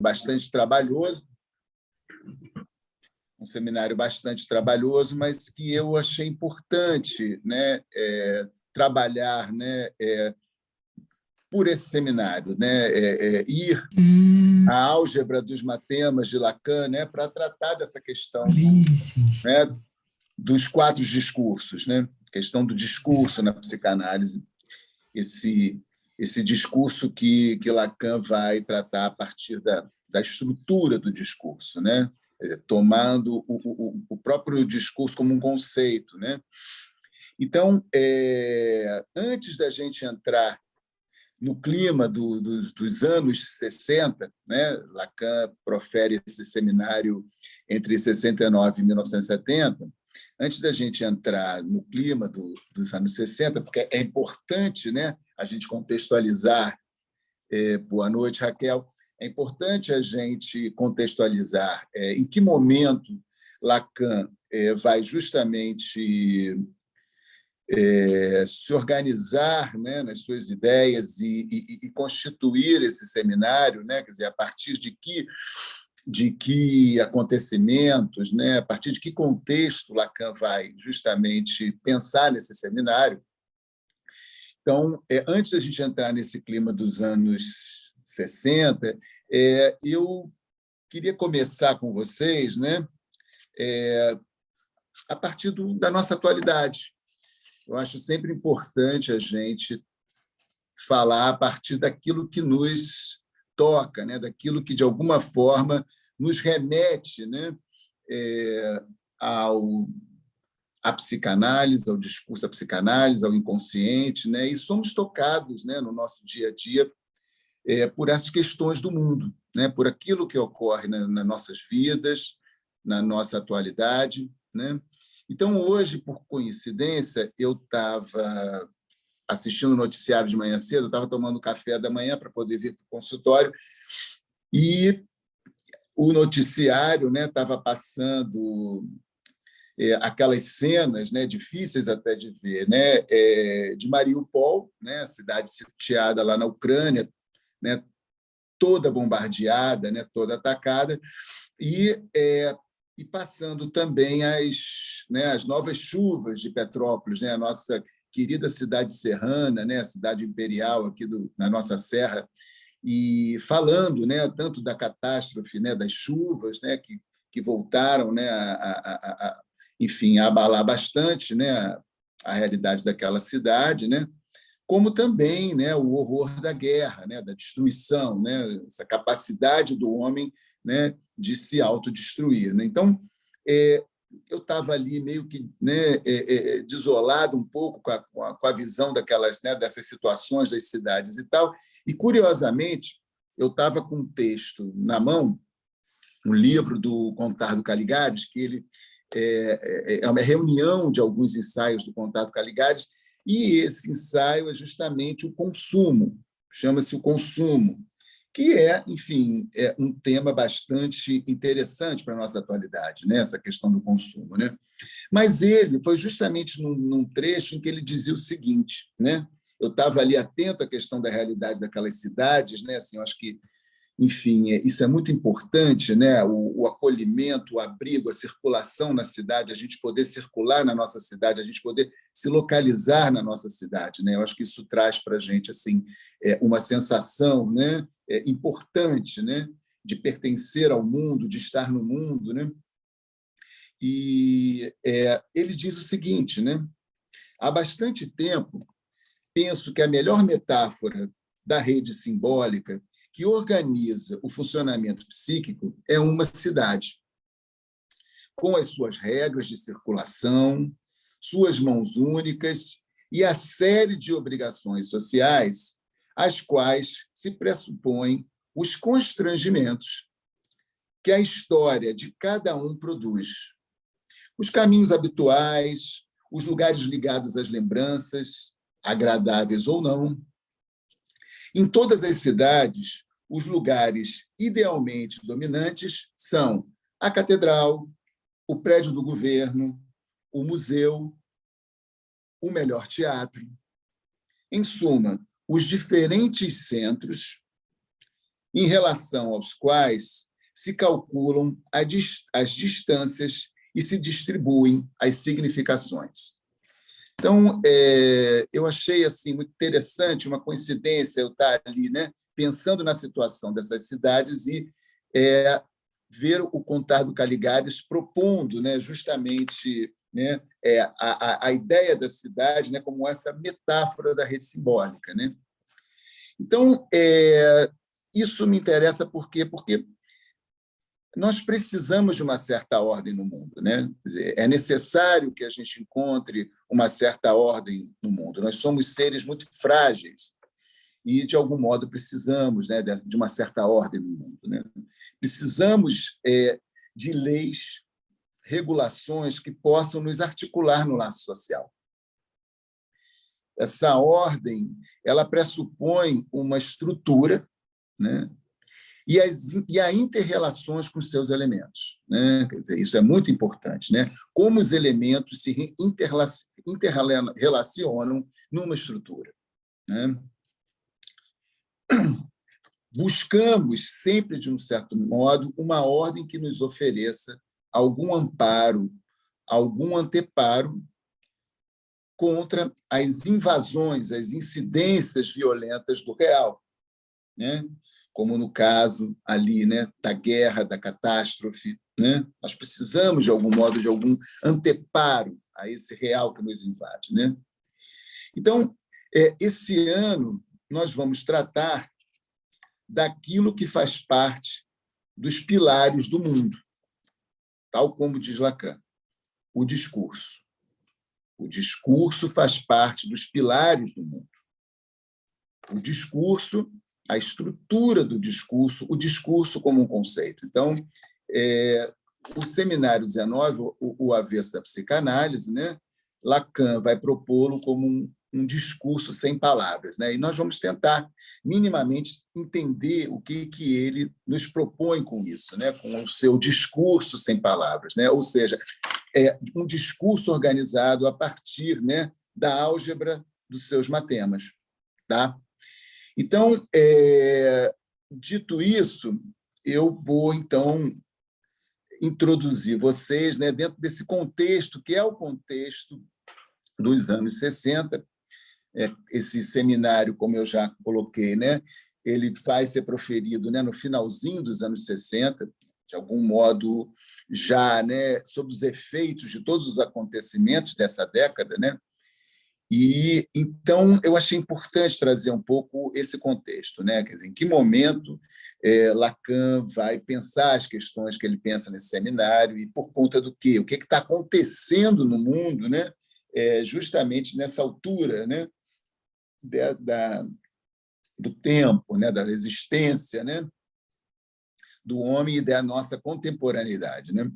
bastante trabalhoso, mas que eu achei importante, né, trabalhar, né, por esse seminário, né, ir à álgebra dos matemas de Lacan, né, para tratar dessa questão né, dos 4 discursos, né, questão do discurso na psicanálise, esse discurso que Lacan vai tratar a partir da estrutura do discurso, né, tomando o próprio discurso como um conceito, né. Então, antes da gente entrar no clima dos anos 60, né? Lacan profere esse seminário entre 69 e 1970. Antes da gente entrar no clima dos anos 60, porque é importante, né, a gente contextualizar, boa noite, Raquel, é importante a gente contextualizar em que momento Lacan vai justamente se organizar, né, nas suas ideias e constituir esse seminário, né, quer dizer, a partir de que acontecimentos, né, a partir de que contexto Lacan vai justamente pensar nesse seminário. Então, antes da gente entrar nesse clima dos anos 60, eu queria começar com vocês, né, a partir da nossa atualidade. Eu acho sempre importante a gente falar a partir daquilo que nos toca, né? Daquilo que, de alguma forma, nos remete, né? À psicanálise, ao discurso da psicanálise, ao inconsciente, né? E somos tocados, né, no nosso dia a dia por essas questões do mundo, né? Por aquilo que ocorre nas nossas vidas, na nossa atualidade, né? Então, hoje, por coincidência, eu estava assistindo o noticiário de manhã cedo, eu estava tomando café da manhã para poder vir para o consultório, e o noticiário, né, estava passando aquelas cenas, né, difíceis até de ver, né, de Mariupol, né, cidade sitiada lá na Ucrânia, né, toda bombardeada, né, toda atacada, e passando também as novas chuvas de Petrópolis, né? A nossa querida cidade serrana, né? A cidade imperial aqui na nossa serra, e falando, né, tanto da catástrofe, né, das chuvas, né, que voltaram, né, enfim, a abalar bastante, né, a realidade daquela cidade, né? Como também, né, o horror da guerra, né, da destruição, né, essa capacidade do homem, né, de se autodestruir, né? Então, eu estava ali meio que, né, desolado um pouco com a visão dessas situações das cidades e tal, e, curiosamente, eu estava com um texto na mão, um livro do Contardo Caligares, que ele é uma reunião de alguns ensaios do Contardo Caligares, e esse ensaio é justamente o consumo, chama-se o consumo, que enfim, um tema bastante interessante para a nossa atualidade, né? Essa questão do consumo, né? Mas ele foi justamente num trecho em que ele dizia o seguinte, né? Eu estava ali atento à questão da realidade daquelas cidades, né? Assim, eu acho que, enfim, isso é muito importante, né? O acolhimento, o abrigo, a circulação na cidade, a gente poder circular na nossa cidade, a gente poder se localizar na nossa cidade, né? Eu acho que isso traz para a gente, assim, uma sensação, né, importante, né, de pertencer ao mundo, de estar no mundo, né? E ele diz o seguinte, né? Há bastante tempo, penso que a melhor metáfora da rede simbólica que organiza o funcionamento psíquico é uma cidade, com as suas regras de circulação, suas mãos únicas e a série de obrigações sociais às quais se pressupõem os constrangimentos que a história de cada um produz. Os caminhos habituais, os lugares ligados às lembranças, agradáveis ou não. Em todas as cidades, os lugares idealmente dominantes são a catedral, o prédio do governo, o museu, o melhor teatro. Em suma, os diferentes centros em relação aos quais se calculam as distâncias e se distribuem as significações. Então, eu achei assim muito interessante, uma coincidência eu estar ali, né, pensando na situação dessas cidades e ver o Contar do Caligares propondo, né, justamente, né, a ideia da cidade, né, como essa metáfora da rede simbólica, né? Então, isso me interessa porque nós precisamos de uma certa ordem no mundo, né? Quer dizer, é necessário que a gente encontre uma certa ordem no mundo. Nós somos seres muito frágeis e, de algum modo, precisamos, né, de uma certa ordem no mundo, né? Precisamos de leis, regulações que possam nos articular no laço social. Essa ordem, ela pressupõe uma estrutura, né? E a inter-relações com seus elementos, né? Quer dizer, isso é muito importante, né? Como os elementos se interrelacionam numa estrutura, né? Buscamos sempre, de um certo modo, uma ordem que nos ofereça algum amparo, algum anteparo contra as invasões, as incidências violentas do real, né? Como no caso ali, né, da guerra, da catástrofe, né? Nós precisamos, de algum modo, de algum anteparo a esse real que nos invade, né? Então, esse ano, nós vamos tratar daquilo que faz parte dos pilares do mundo, tal como diz Lacan, o discurso. O discurso faz parte dos pilares do mundo. O discurso, a estrutura do discurso, o discurso como um conceito. Então, o Seminário 19, o avesso da psicanálise, né? Lacan vai propô-lo como um discurso sem palavras, né? E nós vamos tentar minimamente entender o que ele nos propõe com isso, né? Com o seu discurso sem palavras, né? Ou seja, um discurso organizado a partir, né, da álgebra dos seus matemas, tá? Então, dito isso, eu vou então introduzir vocês, né, dentro desse contexto que é o contexto dos anos 60. Esse seminário, como eu já coloquei, né, ele vai ser proferido, né, no finalzinho dos anos 60, de algum modo já, né, sob os efeitos de todos os acontecimentos dessa década, né? E então eu achei importante trazer um pouco esse contexto, né? Quer dizer, em que momento Lacan vai pensar as questões que ele pensa nesse seminário e por conta do quê? O que está acontecendo no mundo, né? Justamente nessa altura, né? Do tempo, né? Da resistência, né? Do homem e da nossa contemporaneidade, né?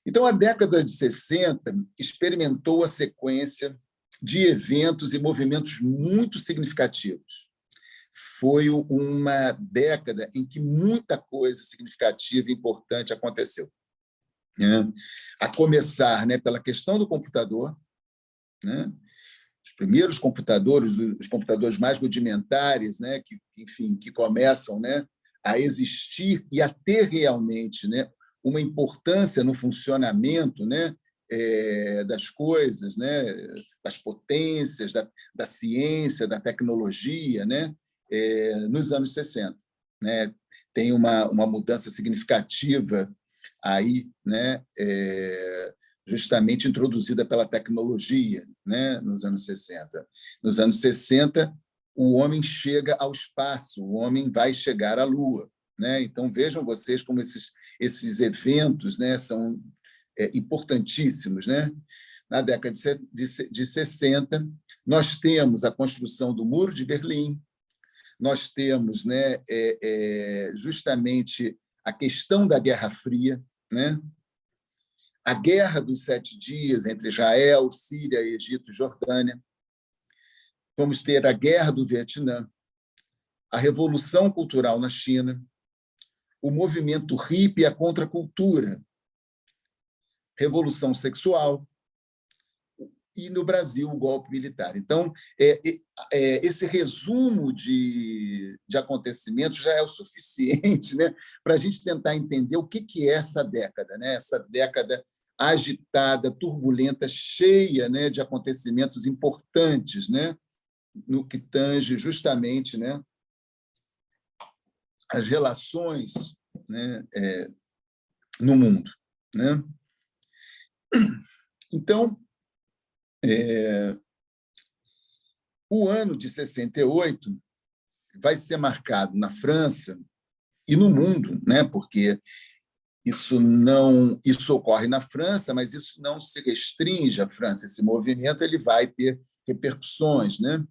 Então, a década de 60 experimentou a sequência de eventos e movimentos muito significativos. Foi uma década em que muita coisa significativa e importante aconteceu, né? A começar, né, pela questão do computador, né? Os primeiros computadores, os computadores mais rudimentares, né, enfim, que começam, né, a existir e a ter realmente, né, uma importância no funcionamento, né, das coisas, né, das potências, da ciência, da tecnologia, né, nos anos 60. Né? Tem uma mudança significativa aí, né, justamente introduzida pela tecnologia, né, nos anos 60. Nos anos 60, o homem chega ao espaço, o homem vai chegar à Lua, né? Então, vejam vocês como esses eventos, né, são importantíssimos, né? Na década de 60, nós temos a construção do Muro de Berlim, nós temos, né, justamente a questão da Guerra Fria, né? A Guerra dos 7 Dias entre Israel, Síria, Egito e Jordânia. Vamos ter a Guerra do Vietnã, a Revolução Cultural na China, o movimento hippie e a contracultura, Revolução Sexual, e, no Brasil, o golpe militar. Então, esse resumo de acontecimentos já é o suficiente, né, para a gente tentar entender o que é essa década, né, essa década agitada, turbulenta, cheia, né, de acontecimentos importantes, né, no que tange justamente, né, as relações, né, no mundo, né? Então, o ano de 68 vai ser marcado na França e no mundo, né? Porque isso ocorre na França, mas isso não se restringe à França. Esse movimento ele vai ter repercussões, né?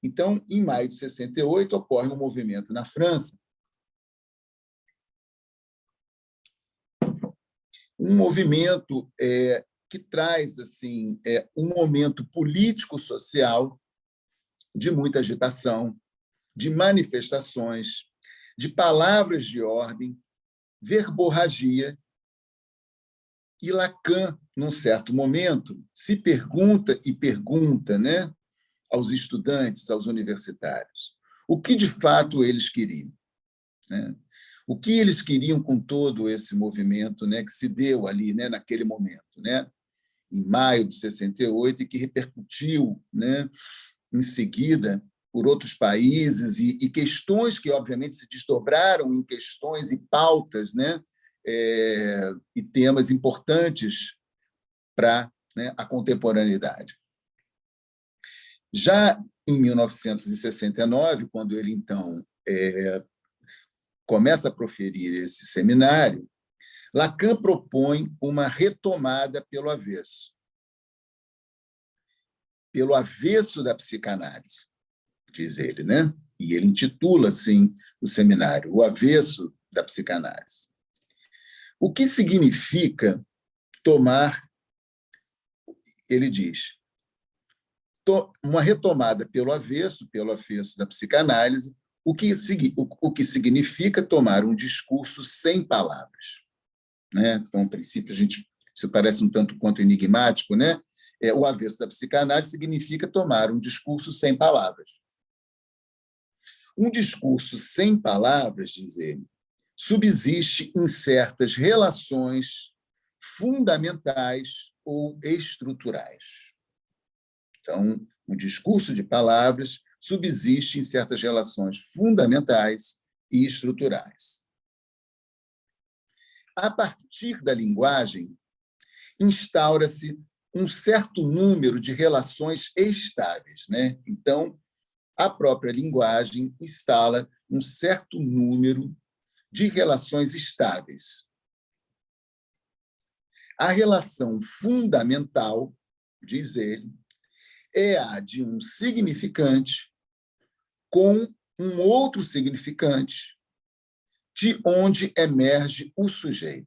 Então, em maio de 68 ocorre um movimento na França, um movimento que traz assim um momento político-social de muita agitação, de manifestações, de palavras de ordem, verborragia. E Lacan, num certo momento, se pergunta, né, aos estudantes, aos universitários, o que de fato eles queriam, né? O que eles queriam com todo esse movimento, né, que se deu ali, né, naquele momento, né, em maio de 68, e que repercutiu, né, em seguida por outros países, e questões que, obviamente, se desdobraram em questões e pautas, né, e temas importantes para, né, a contemporaneidade. Já em 1969, quando ele, então, começa a proferir esse seminário, Lacan propõe uma retomada pelo avesso da psicanálise, diz ele, né? E ele intitula, assim, o seminário, O Avesso da Psicanálise. O que significa tomar, ele diz, uma retomada pelo avesso da psicanálise, o que significa tomar um discurso sem palavras, né? Então, a princípio, isso parece um tanto quanto enigmático, né? O avesso da psicanálise significa tomar um discurso sem palavras. Um discurso sem palavras, diz ele, subsiste em certas relações fundamentais ou estruturais. Então, um discurso de palavras subsiste em certas relações fundamentais e estruturais. A partir da linguagem, instaura-se um certo número de relações estáveis, né? Então, a própria linguagem instala um certo número de relações estáveis. A relação fundamental, diz ele, é a de um significante com um outro significante, de onde emerge o sujeito.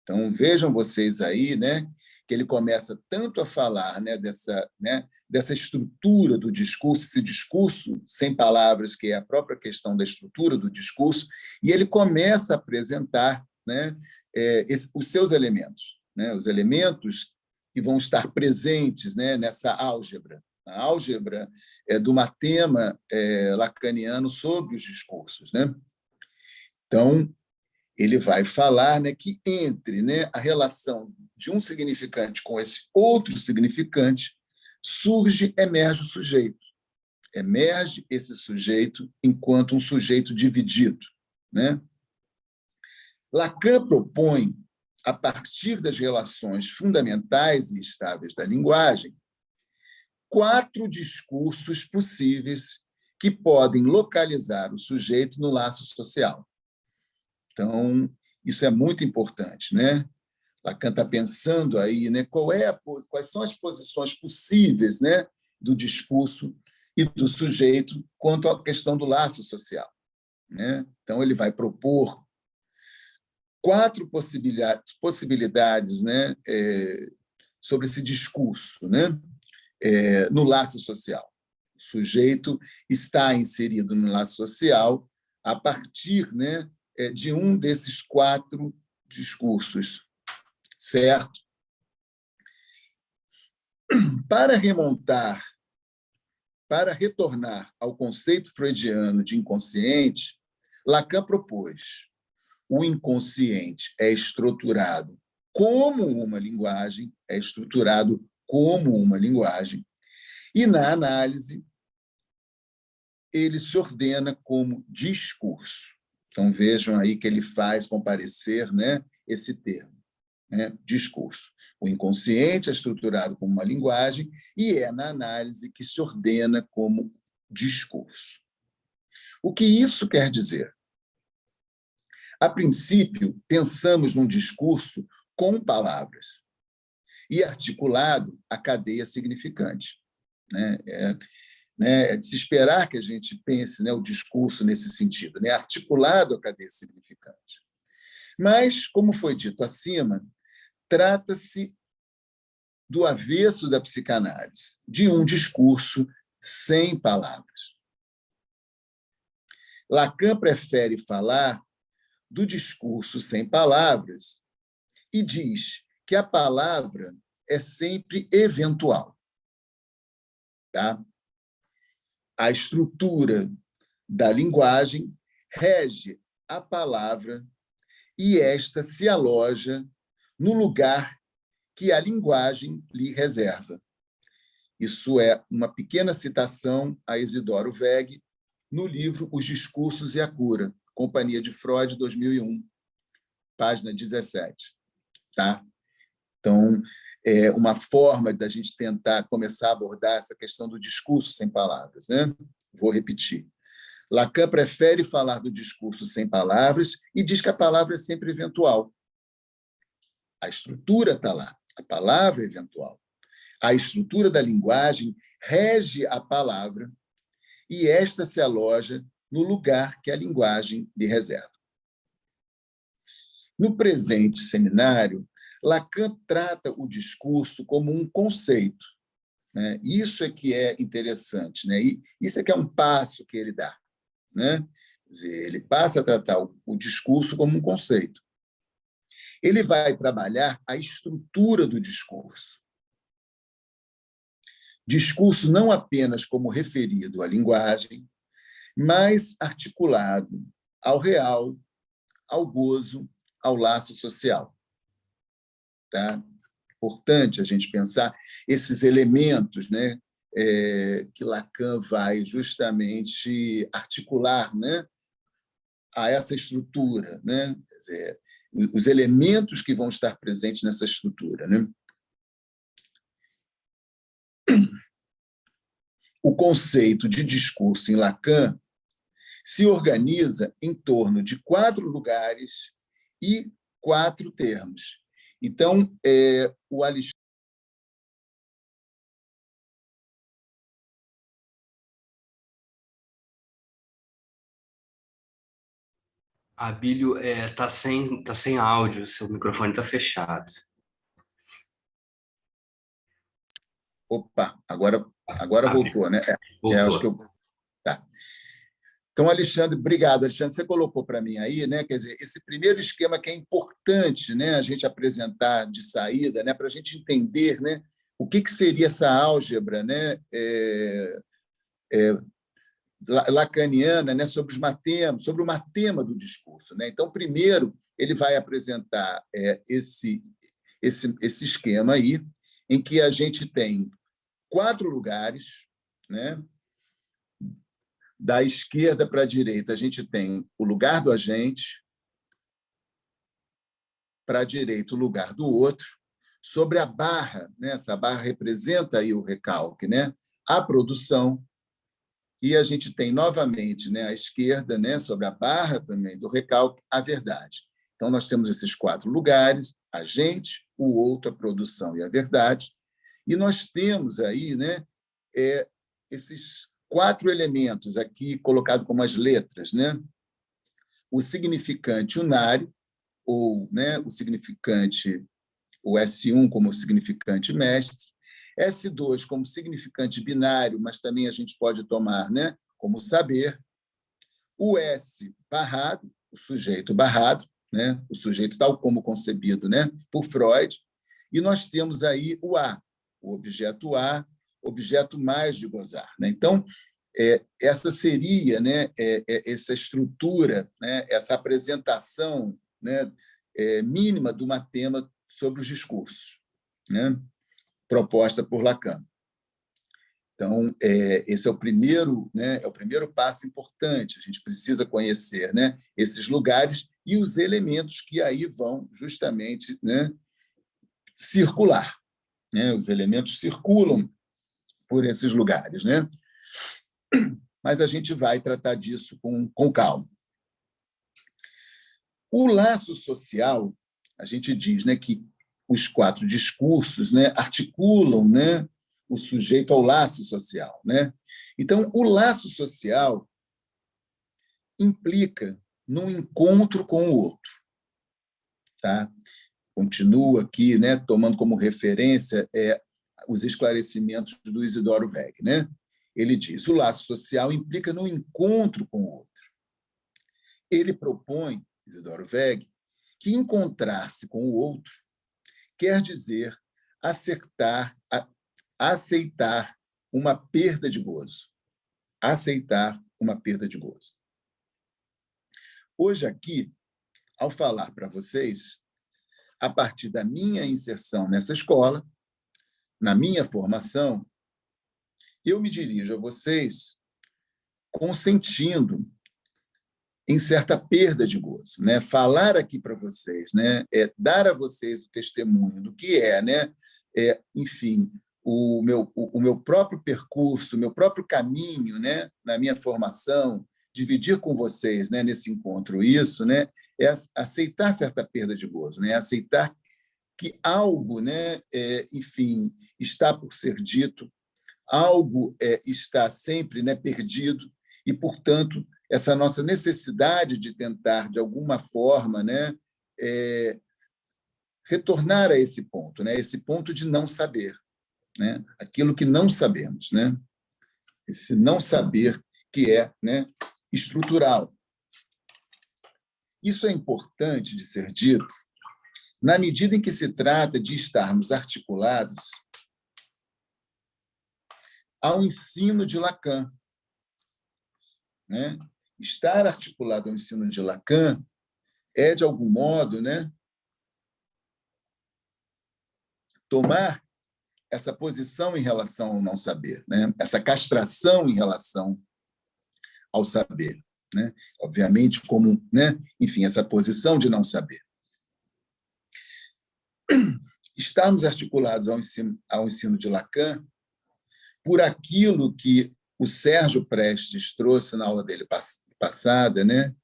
Então, vejam vocês aí, né, que ele começa tanto a falar, né, dessa estrutura do discurso, esse discurso sem palavras, que é a própria questão da estrutura do discurso, e ele começa a apresentar, né, os seus elementos, né, os elementos que vão estar presentes, né, nessa álgebra. A álgebra é do matema lacaniano sobre os discursos, né? Então, ele vai falar, né, que entre, né, a relação de um significante com esse outro significante emerge o sujeito. Emerge esse sujeito enquanto um sujeito dividido, né? Lacan propõe, a partir das relações fundamentais e estáveis da linguagem, 4 discursos possíveis que podem localizar o sujeito no laço social. Então, isso é muito importante, né? Lacan está pensando aí, né, quais são as posições possíveis, né, do discurso e do sujeito quanto à questão do laço social, né? Então, ele vai propor 4 possibilidades, né, sobre esse discurso, né, no laço social. O sujeito está inserido no laço social a partir, né, de um desses 4 discursos, certo? Para remontar, para retornar ao conceito freudiano de inconsciente, Lacan propôs: o inconsciente é estruturado como uma linguagem, e na análise ele se ordena como discurso. Então vejam aí que ele faz comparecer, né, esse termo, né, discurso. O inconsciente é estruturado como uma linguagem e é na análise que se ordena como discurso. O que isso quer dizer? A princípio, pensamos num discurso com palavras e articulado à cadeia significante. É de se esperar que a gente pense, né, o discurso nesse sentido, né, articulado à cadeia significante. Mas, como foi dito acima, trata-se do avesso da psicanálise, de um discurso sem palavras. Lacan prefere falar do discurso sem palavras e diz que a palavra é sempre eventual. Tá? A estrutura da linguagem rege a palavra e esta se aloja no lugar que a linguagem lhe reserva. Isso é uma pequena citação a Isidoro Weg, no livro Os Discursos e a Cura, Companhia de Freud, 2001, página 17. Tá? Então, é uma forma da gente tentar começar a abordar essa questão do discurso sem palavras. Né? Vou repetir. Lacan prefere falar do discurso sem palavras e diz que a palavra é sempre eventual. A estrutura está lá, a palavra é eventual. A estrutura da linguagem rege a palavra e esta se aloja no lugar que a linguagem lhe reserva. No presente seminário, Lacan trata o discurso como um conceito. Né? Isso é que é interessante, né? E isso é que é um passo que ele dá. Né? Quer dizer, ele passa a tratar o discurso como um conceito. Ele vai trabalhar a estrutura do discurso. Discurso não apenas como referido à linguagem, mas articulado ao real, ao gozo, ao laço social. Tá? Importante a gente pensar esses elementos, né, que Lacan vai justamente articular, né, a essa estrutura, né? Quer dizer, os elementos que vão estar presentes nessa estrutura. Né? O conceito de discurso em Lacan se organiza em torno de 4 lugares e 4 termos. Então, o Alexandre... Abílio, tá sem áudio, seu microfone está fechado. Opa, agora voltou, né? Voltou. Acho que tá. Então, Alexandre, obrigado, Alexandre. Você colocou para mim aí, né? Quer dizer, esse primeiro esquema que é importante, né, a gente apresentar de saída, né, para a gente entender, né, o que seria essa álgebra, né, lacaniana, né, sobre o matema do discurso. Né? Então, primeiro, ele vai apresentar esse esquema aí, em que a gente tem 4 lugares, né? Da esquerda para a direita, a gente tem o lugar do agente, para a direita, o lugar do outro, sobre a barra, né? Essa barra representa aí o recalque, né? A produção, e a gente tem novamente, né, à esquerda, né, sobre a barra também do recalque, a verdade. Então, nós temos esses 4 lugares, a gente, o outro, a produção e a verdade, e nós temos aí, né, esses 4 elementos aqui colocados como as letras, né? O significante unário, ou, né, o significante, o S1 como significante mestre, S2 como significante binário, mas também a gente pode tomar, né, como saber, o S barrado, o sujeito barrado, né, o sujeito tal como concebido, né, por Freud, e nós temos aí o A, o objeto A, objeto mais de gozar, né? Então, essa seria, né, essa estrutura, né, essa apresentação, né, mínima de uma tema sobre os discursos, né, proposta por Lacan. Então, esse é o primeiro, né, é o primeiro passo importante. A gente precisa conhecer, né, esses lugares e os elementos que aí vão justamente, né, circular, né? Os elementos circulam por esses lugares, né? Mas a gente vai tratar disso com calma. O laço social, a gente diz, né, que os 4 discursos, né, articulam, né, o sujeito ao laço social, né? Então, o laço social implica num encontro com o outro, tá? Continua aqui, né, tomando como referência os esclarecimentos do Isidoro Weg, né? Ele diz: o laço social implica no encontro com o outro. Ele propõe, Isidoro Weg, que encontrar-se com o outro quer dizer aceitar uma perda de gozo. Aceitar uma perda de gozo. Hoje aqui, ao falar para vocês, a partir da minha inserção nessa escola, na minha formação, eu me dirijo a vocês consentindo em certa perda de gozo, né? Falar aqui para vocês, né? Dar a vocês o testemunho do que né? Enfim, o meu próprio percurso, o meu próprio caminho, né? Na minha formação, dividir com vocês, né? Nesse encontro isso, né? É aceitar certa perda de gozo, né? Aceitar que algo, né? Enfim, está por ser dito, algo está sempre, né? Perdido e, portanto, essa nossa necessidade de tentar, de alguma forma, né, retornar a esse ponto, né, esse ponto de não saber, né, aquilo que não sabemos, né, esse não saber que né, estrutural. Isso é importante de ser dito na medida em que se trata de estarmos articulados ao ensino de Lacan, né? Estar articulado ao ensino de Lacan de algum modo, né, tomar essa posição em relação ao não saber, né? Essa castração em relação ao saber, né? Obviamente, como, né? Enfim, essa posição de não saber. Estarmos articulados ao ensino de Lacan por aquilo que o Sérgio Prestes trouxe na aula dele passada, né?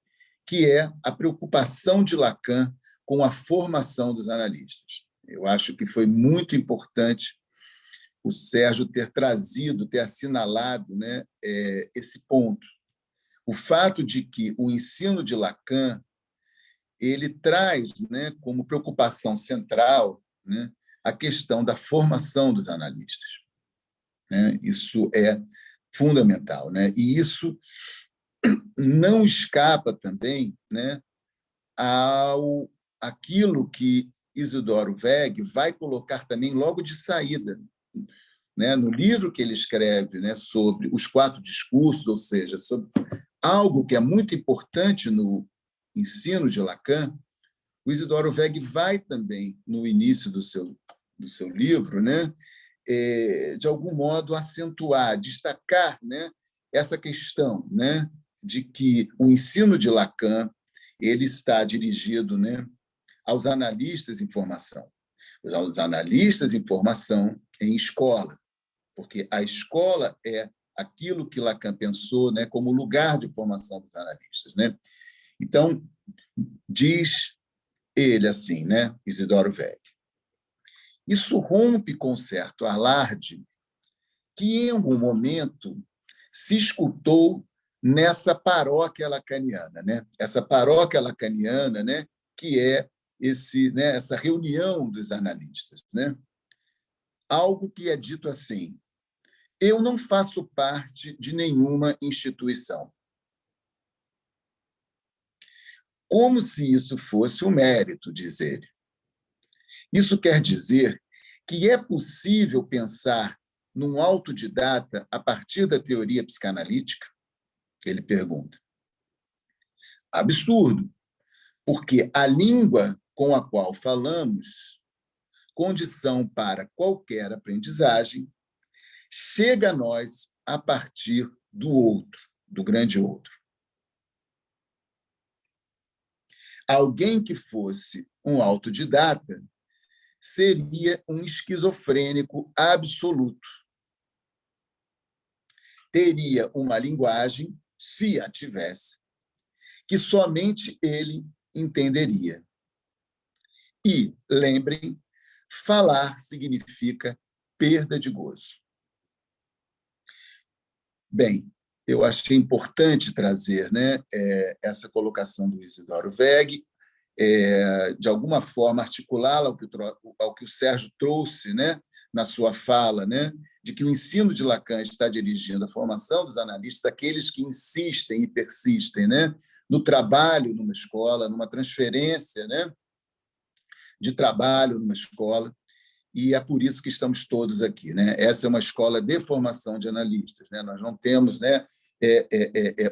Que é a preocupação de Lacan com a formação dos analistas. Eu acho que foi muito importante o Sérgio ter trazido, ter assinalado, né, esse ponto. O fato de que o ensino de Lacan ele traz, né, como preocupação central, né, a questão da formação dos analistas, né? Isso é fundamental, né? E isso não escapa também, né, ao aquilo que Isidoro Weg vai colocar também logo de saída, né, no livro que ele escreve, né, sobre os 4 discursos, ou seja, sobre algo que é muito importante no ensino de Lacan. O Isidoro Weg vai também, no início do seu livro, né, de algum modo acentuar, destacar, né, essa questão, né, de que o ensino de Lacan ele está dirigido, né, aos analistas em formação, aos analistas em formação em escola, porque a escola é aquilo que Lacan pensou, né, como lugar de formação dos analistas, né? Então, diz ele assim, né, Isidoro Weg, isso rompe com certo alarde que em algum momento se escutou nessa paróquia lacaniana, né? Essa paróquia lacaniana, né, que é né, essa reunião dos analistas, né? Algo que é dito assim: eu não faço parte de nenhuma instituição. Como se isso fosse um mérito, diz ele. Isso quer dizer que é possível pensar num autodidata a partir da teoria psicanalítica? Ele pergunta. Absurdo, porque a língua com a qual falamos, condição para qualquer aprendizagem, chega a nós a partir do outro, do grande outro. Alguém que fosse um autodidata seria um esquizofrênico absoluto. Teria uma linguagem, se a tivesse, que somente ele entenderia. E, lembrem, falar significa perda de gozo. Bem, eu achei importante trazer, né, essa colocação do Isidoro Weg, de alguma forma articulá-la ao que o Sérgio trouxe, né, na sua fala, né, de que o ensino de Lacan está dirigindo a formação dos analistas, aqueles que insistem e persistem, né, no trabalho numa escola, numa transferência, né, de trabalho numa escola, e é por isso que estamos todos aqui, né? Essa é uma escola de formação de analistas, né? Nós não temos, né,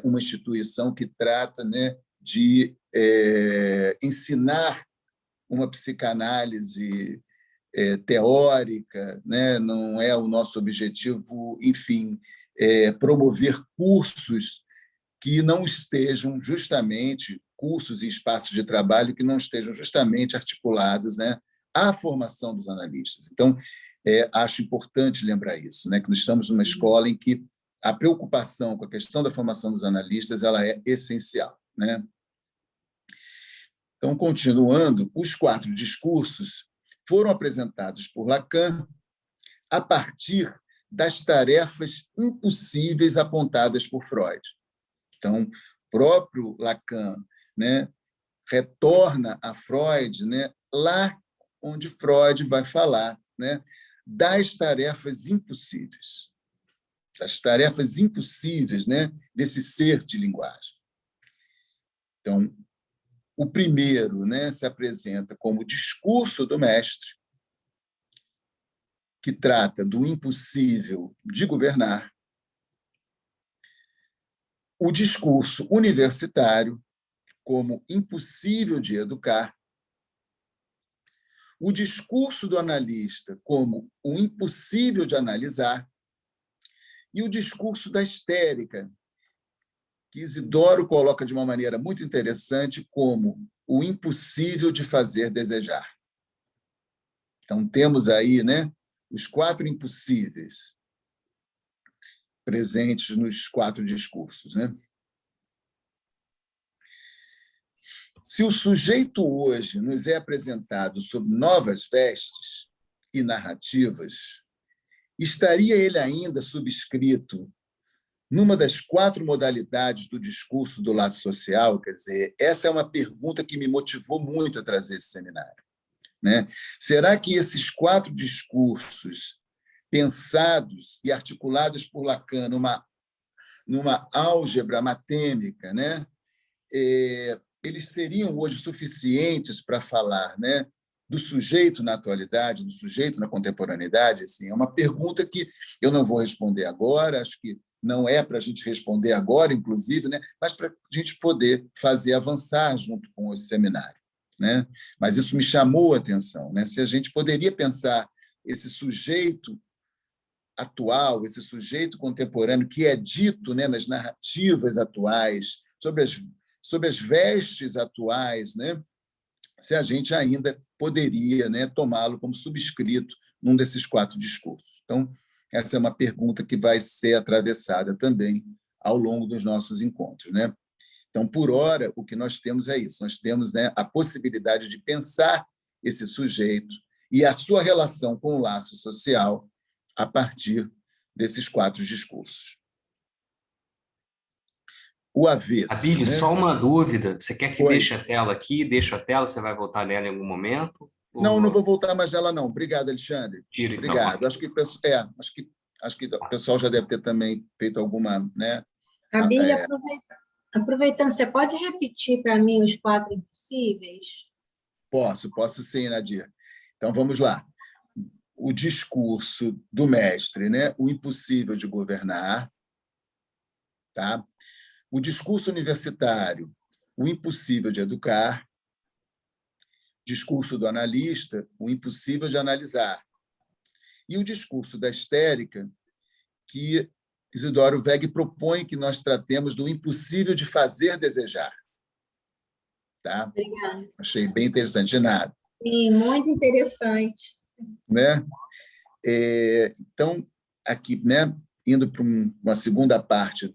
uma instituição que trata, né, de ensinar uma psicanálise teórica, né? Não é o nosso objetivo, enfim, promover cursos que não estejam justamente, cursos e espaços de trabalho que não estejam justamente articulados, né, à formação dos analistas. Então, acho importante lembrar isso, né, que nós estamos numa escola em que a preocupação com a questão da formação dos analistas ela é essencial, né? Então, continuando, os 4 discursos foram apresentados por Lacan a partir das tarefas impossíveis apontadas por Freud. Então, o próprio Lacan, né, retorna a Freud, né, lá onde Freud vai falar, né, das tarefas impossíveis. Das tarefas impossíveis, né, desse ser de linguagem. Então, o primeiro, né, se apresenta como discurso do mestre, que trata do impossível de governar. O discurso universitário, como impossível de educar. O discurso do analista, como o impossível de analisar. E o discurso da histérica, que Isidoro coloca de uma maneira muito interessante como o impossível de fazer desejar. Então, temos aí, né, os 4 impossíveis presentes nos 4 discursos, né? Se o sujeito hoje nos é apresentado sob novas vestes e narrativas, estaria ele ainda subscrito numa das 4 modalidades do discurso do laço social? Quer dizer, essa é uma pergunta que me motivou muito a trazer esse seminário, né? Será que esses 4 discursos pensados e articulados por Lacan numa álgebra matêmica, né, eles seriam hoje suficientes para falar, né, do sujeito na atualidade, do sujeito na contemporaneidade? Assim, é uma pergunta que eu não vou responder agora, acho que não é para a gente responder agora, inclusive, né, mas para a gente poder fazer avançar junto com esse seminário, né? Mas isso me chamou a atenção, né? Se a gente poderia pensar esse sujeito atual, esse sujeito contemporâneo que é dito, né, nas narrativas atuais, sobre as vestes atuais, né, se a gente ainda poderia, né, tomá-lo como subscrito num desses 4 discursos. Então, essa é uma pergunta que vai ser atravessada também ao longo dos nossos encontros, né? Então, por hora, o que nós temos é isso. Nós temos, né, a possibilidade de pensar esse sujeito e a sua relação com o laço social a partir desses 4 discursos. O avesso. Abílio, né? só uma dúvida. Você quer que Oi. deixe a tela aqui? Deixa a tela, você vai voltar nela em algum momento? Não, não vou voltar mais nela, não. Obrigado, Alexandre. Tira, então. Obrigado. Acho que o pessoal já deve ter também feito alguma, né? Abílio, aproveitando, você pode repetir para mim os 4 impossíveis? Posso sim, Nadir. Então, vamos lá. o discurso do mestre, né? O impossível de governar, tá? O discurso universitário, o impossível de educar, discurso do analista, o impossível de analisar, e o discurso da histérica, que Isidoro Weg propõe que nós tratemos do impossível de fazer desejar. Tá? Obrigada. Achei bem interessante, de nada. Sim, muito interessante. Né? Então, aqui, né, indo para uma segunda parte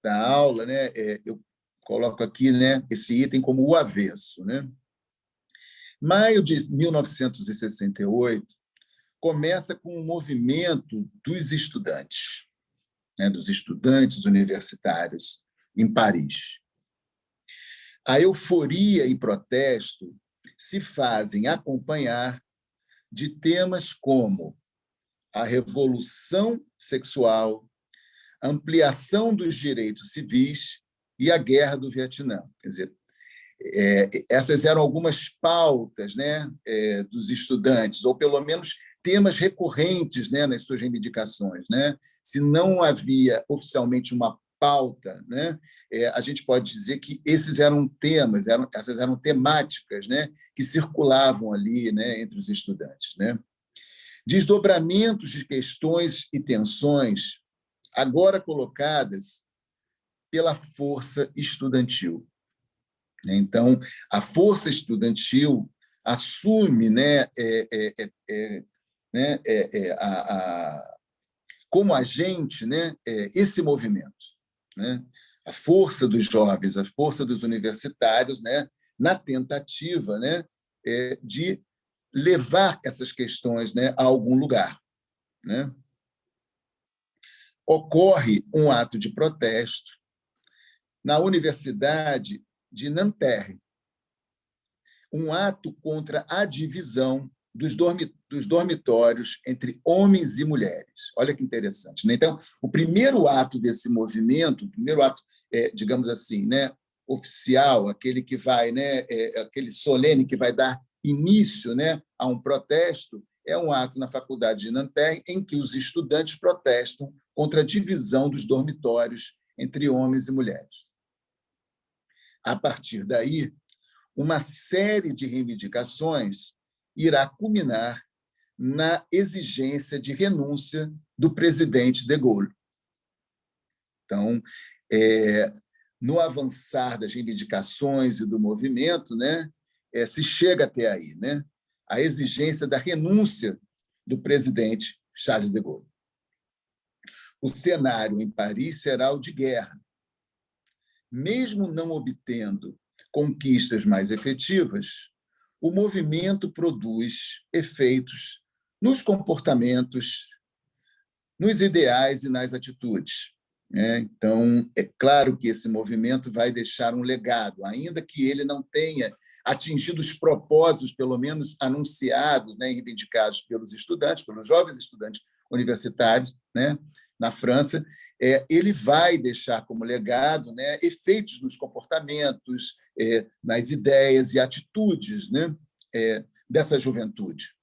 da aula, né, eu coloco aqui, né, esse item como o avesso. Né? Maio de 1968 começa com um movimento dos estudantes, né, dos estudantes universitários em Paris. A euforia e protesto se fazem acompanhar de temas como a revolução sexual, ampliação dos direitos civis e a guerra do Vietnã. Quer dizer, essas eram algumas pautas, né, dos estudantes, ou pelo menos temas recorrentes, né, nas suas reivindicações. Né? Se não havia oficialmente uma pauta, né, a gente pode dizer que esses eram temas, essas eram temáticas, né, que circulavam ali, né, entre os estudantes. Né? Desdobramentos de questões e tensões agora colocadas pela força estudantil. Então, a força estudantil assume, né, como agente, né, esse movimento. Né? A força dos jovens, a força dos universitários, né, na tentativa, né, de levar essas questões, né, a algum lugar. Né? Ocorre um ato de protesto na Universidade de Nanterre, um ato contra a divisão dos dormitórios entre homens e mulheres. Olha que interessante. Né? Então, o primeiro ato desse movimento, o primeiro ato, digamos assim, né, oficial, aquele que vai, né, aquele solene que vai dar início, né, a um protesto, é um ato na Faculdade de Nanterre em que os estudantes protestam contra a divisão dos dormitórios entre homens e mulheres. A partir daí, uma série de reivindicações irá culminar na exigência de renúncia do presidente de Gaulle. Então, no avançar das reivindicações e do movimento, né, se chega até aí, né, a exigência da renúncia do presidente Charles de Gaulle. O cenário em Paris será o de guerra. Mesmo não obtendo conquistas mais efetivas, o movimento produz efeitos nos comportamentos, nos ideais e nas atitudes. Então, é claro que esse movimento vai deixar um legado, ainda que ele não tenha atingido os propósitos, pelo menos anunciados, né, e reivindicados pelos estudantes, pelos jovens estudantes universitários, né, na França, ele vai deixar como legado, né, efeitos nos comportamentos, nas ideias e atitudes, né, dessa juventude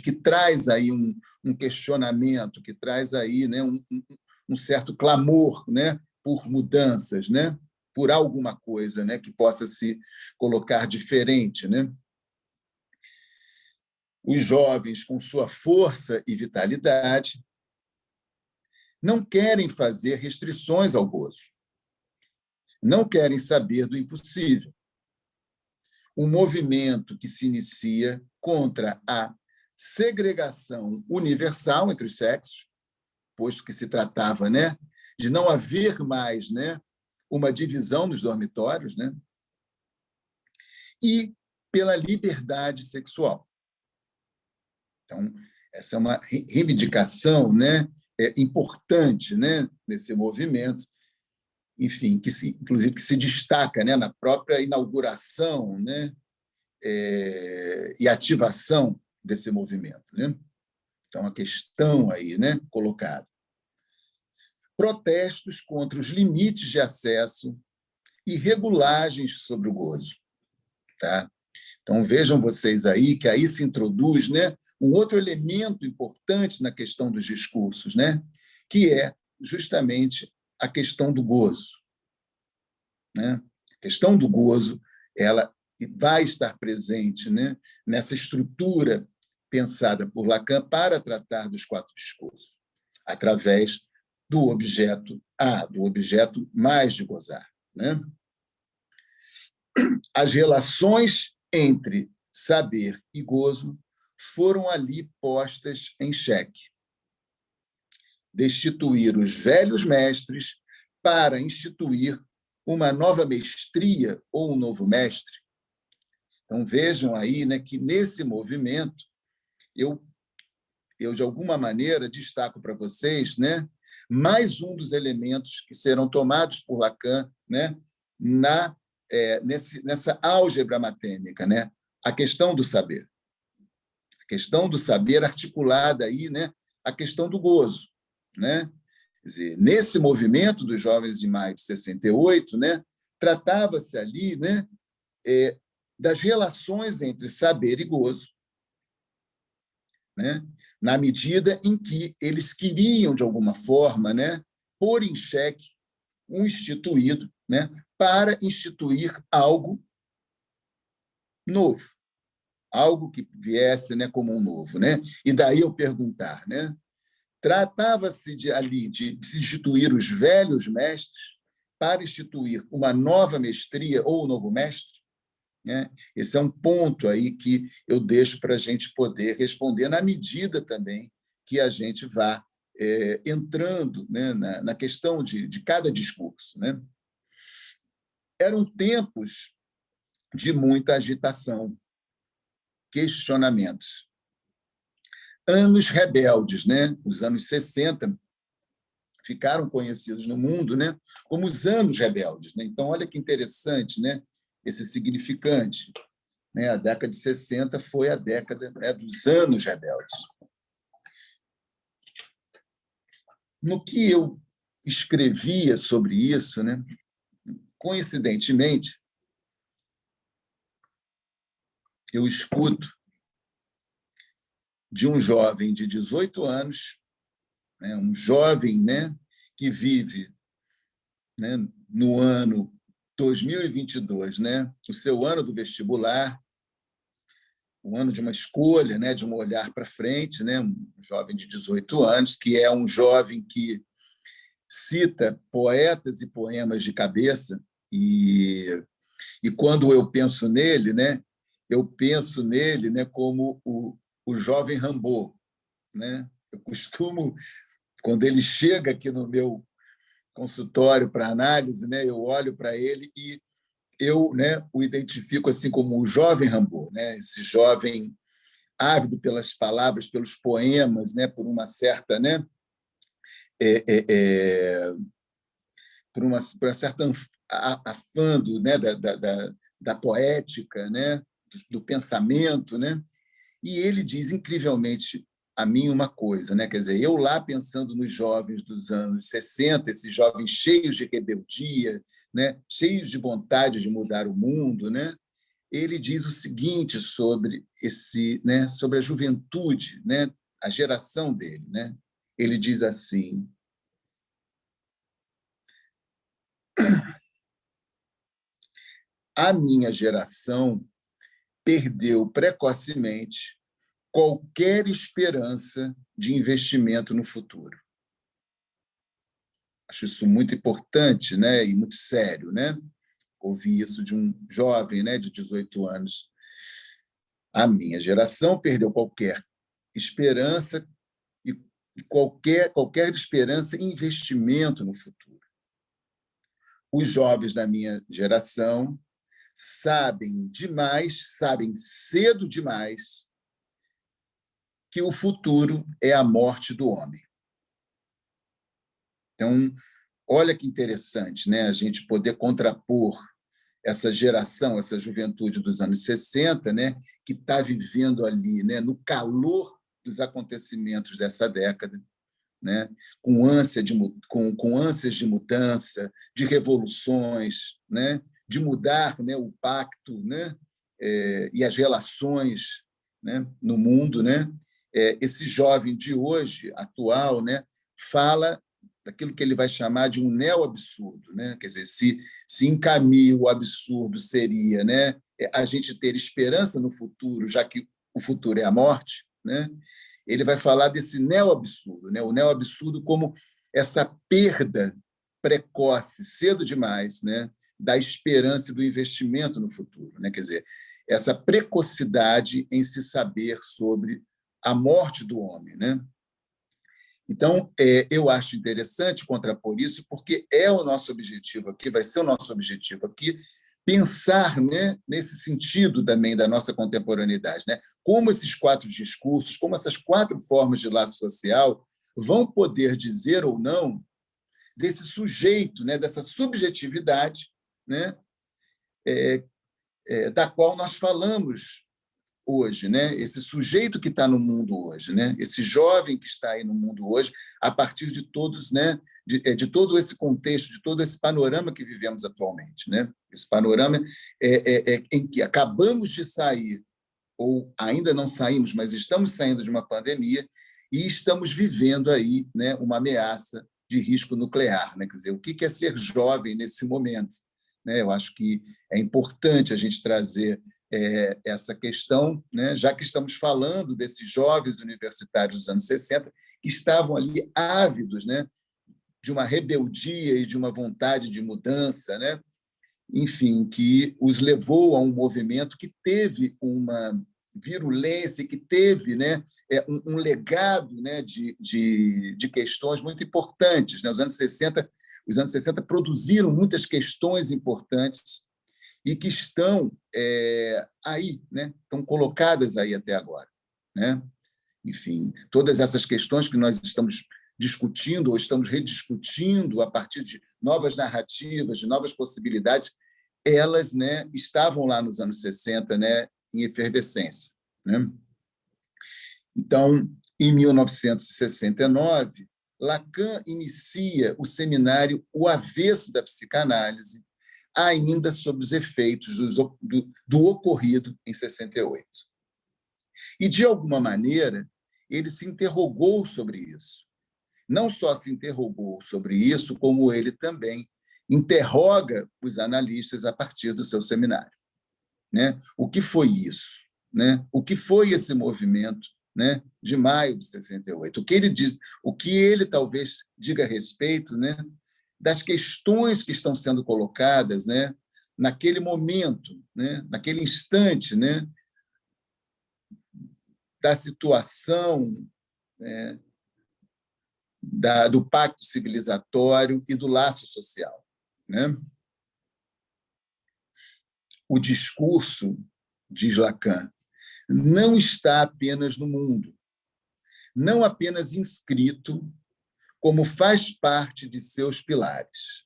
que traz aí um questionamento, que traz aí, né, um certo clamor, né, por mudanças, né, por alguma coisa, né, que possa se colocar diferente. Né? Os jovens, com sua força e vitalidade, não querem fazer restrições ao gozo, não querem saber do impossível. Um movimento que se inicia contra a segregação universal entre os sexos, posto que se tratava, né, de não haver mais, né, uma divisão nos dormitórios, né, e pela liberdade sexual. Então, essa é uma reivindicação, né, importante, né, nesse movimento, enfim, inclusive que se destaca, né, na própria inauguração, né, e ativação desse movimento. Né? Então, a questão aí, né, colocada. Protestos contra os limites de acesso e regulagens sobre o gozo. Tá? Então, vejam vocês aí que aí se introduz, né, um outro elemento importante na questão dos discursos, né, que é justamente a questão do gozo. Né? A questão do gozo ela vai estar presente, né, nessa estrutura pensada por Lacan para tratar dos 4 discursos, através do objeto do objeto mais de gozar. Né? As relações entre saber e gozo foram ali postas em xeque. Destituir os velhos mestres para instituir uma nova mestria ou um novo mestre. Então, vejam aí, né, que nesse movimento, eu de alguma maneira, destaco para vocês, né, mais um dos elementos que serão tomados por Lacan, né, nessa álgebra matêmica, né, a questão do saber. A questão do saber articulada aí, né, a questão do gozo. Né? Quer dizer, nesse movimento dos jovens de maio de 68, né, tratava-se ali, né, das relações entre saber e gozo, né, na medida em que eles queriam, de alguma forma, né, pôr em xeque um instituído, né, para instituir algo novo, algo que viesse, né, como um novo. Né? E daí eu perguntar, né, tratava-se ali de instituir os velhos mestres para instituir uma nova mestria ou um novo mestre? Né? Esse é um ponto aí que eu deixo para a gente poder responder na medida também que a gente vá entrando, né, na questão de cada discurso. Né? Eram tempos de muita agitação, questionamentos. Anos rebeldes, né? Os anos 60 ficaram conhecidos no mundo, né, como os anos rebeldes. Né? Então, olha que interessante, né, esse significante. Né? A década de 60 foi a década, né, dos anos rebeldes. No que eu escrevia sobre isso, né, coincidentemente, eu escuto de um jovem de 18 anos, né, um jovem, né, que vive, né, no ano 2022, né, o seu ano do vestibular, o ano de uma escolha, né, de um olhar para frente, né, um jovem de 18 anos, que é um jovem que cita poetas e poemas de cabeça, e quando eu penso nele, né, eu penso nele, né, como o jovem Rimbaud. Né? Eu costumo, quando ele chega aqui no meu consultório para análise, né, eu olho para ele e eu, né, o identifico assim como o jovem Rimbaud, né, esse jovem ávido pelas palavras, pelos poemas, né, por uma certa, né, por uma certa afã né, da poética, né, do pensamento, né? E ele diz incrivelmente a mim uma coisa, né? Quer dizer, eu lá pensando nos jovens dos anos 60, esses jovens cheios de rebeldia, né, cheios de vontade de mudar o mundo, né? Ele diz o seguinte sobre né, sobre a juventude, né, a geração dele, né? Ele diz assim: a minha geração perdeu precocemente qualquer esperança de investimento no futuro. Acho isso muito importante, né, e muito sério, né? Ouvi isso de um jovem, né, de 18 anos. A minha geração perdeu qualquer esperança e qualquer esperança em investimento no futuro. Os jovens da minha geração sabem demais, sabem cedo demais que o futuro é a morte do homem. Então, olha que interessante, né, a gente poder contrapor essa geração, essa juventude dos anos 60, né, que está vivendo ali, né, no calor dos acontecimentos dessa década, né, com ânsias de mudança, de revoluções, né, de mudar, né, o pacto, né, e as relações, né, no mundo, né? Esse jovem de hoje, atual, né, fala daquilo que ele vai chamar de um neo-absurdo, né? Quer dizer, se em caminho o absurdo seria, né, a gente ter esperança no futuro, já que o futuro é a morte, né? Ele vai falar desse neo-absurdo, né? O neo-absurdo como essa perda precoce, cedo demais, né, da esperança e do investimento no futuro, né? Quer dizer, essa precocidade em se saber sobre a morte do homem, né? Então, eu acho interessante contrapor isso, porque é o nosso objetivo aqui, vai ser o nosso objetivo aqui, pensar, né, nesse sentido também da nossa contemporaneidade, né? Como esses 4 discursos, como essas 4 formas de laço social vão poder dizer ou não desse sujeito, né, dessa subjetividade, né, da qual nós falamos hoje, né? Esse sujeito que está no mundo hoje, né? Esse jovem que está aí no mundo hoje, a partir de todos, né? De todo esse contexto, de todo esse panorama que vivemos atualmente, né? Esse panorama em que acabamos de sair, ou ainda não saímos, mas estamos saindo de uma pandemia e estamos vivendo aí, né, uma ameaça de risco nuclear, né? Quer dizer, o que é ser jovem nesse momento, né? Eu acho que é importante a gente trazer essa questão, né, já que estamos falando desses jovens universitários dos anos 60, que estavam ali ávidos, né, de uma rebeldia e de uma vontade de mudança, né, enfim, que os levou a um movimento que teve uma virulência, que teve, né, um legado, né, de questões muito importantes, né? Os anos 60 produziram muitas questões importantes e que estão aí, né? Estão colocadas aí até agora, né? Enfim, todas essas questões que nós estamos discutindo ou estamos rediscutindo a partir de novas narrativas, de novas possibilidades, elas, né, estavam lá nos anos 60, né, em efervescência, né? Então, em 1969, Lacan inicia o seminário O Avesso da Psicanálise, ainda sob os efeitos do ocorrido em 68. E, de alguma maneira, ele se interrogou sobre isso. Não só se interrogou sobre isso, como ele também interroga os analistas a partir do seu seminário, né? O que foi isso, né? O que foi esse movimento, né, de maio de 68? O que ele diz, o que ele talvez diga a respeito, né, das questões que estão sendo colocadas, né, naquele momento, né, naquele instante, né, da situação, né, do pacto civilizatório e do laço social, né? O discurso, diz Lacan, não está apenas no mundo, não apenas inscrito, como faz parte de seus pilares.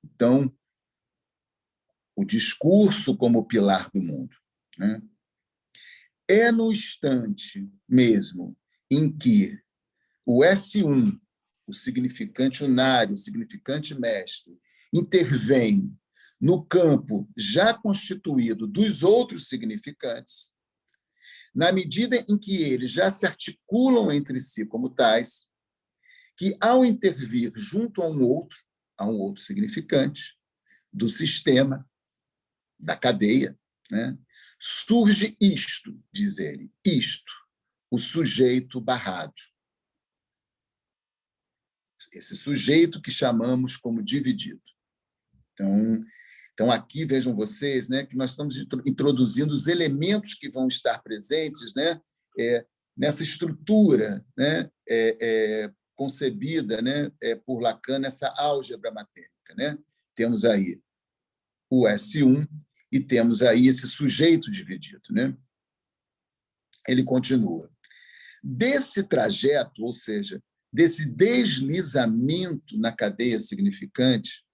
Então, o discurso como pilar do mundo, né? É no instante mesmo em que o S1, o significante unário, o significante mestre, intervém no campo já constituído dos outros significantes, na medida em que eles já se articulam entre si como tais, que, ao intervir junto a um outro significante do sistema, da cadeia, né, surge isto, diz ele, isto, o sujeito barrado. Esse sujeito que chamamos como dividido. Então aqui, vejam vocês, né, que nós estamos introduzindo os elementos que vão estar presentes, né, nessa estrutura, né, concebida, né, por Lacan, nessa álgebra matérica, né? Temos aí o S1 e temos aí esse sujeito dividido, né? Ele continua. Desse trajeto, ou seja, desse deslizamento na cadeia significante,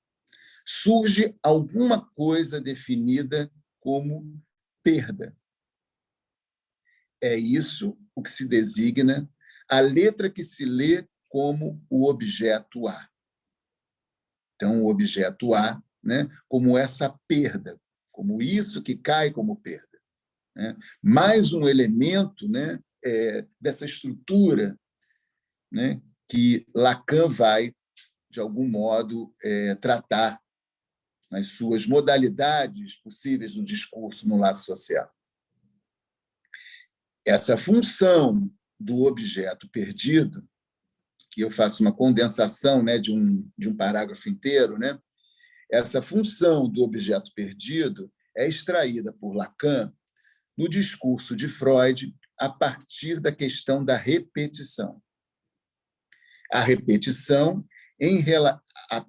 surge alguma coisa definida como perda. É isso o que se designa a letra que se lê como o objeto A. Então, o objeto A, né, como essa perda, como isso que cai como perda, né? Mais um elemento, né, dessa estrutura, né, que Lacan vai, de algum modo, tratar nas suas modalidades possíveis do discurso no laço social. Essa função do objeto perdido, que eu faço uma condensação, né, de um parágrafo inteiro, né? Essa função do objeto perdido é extraída por Lacan no discurso de Freud a partir da questão da repetição. A repetição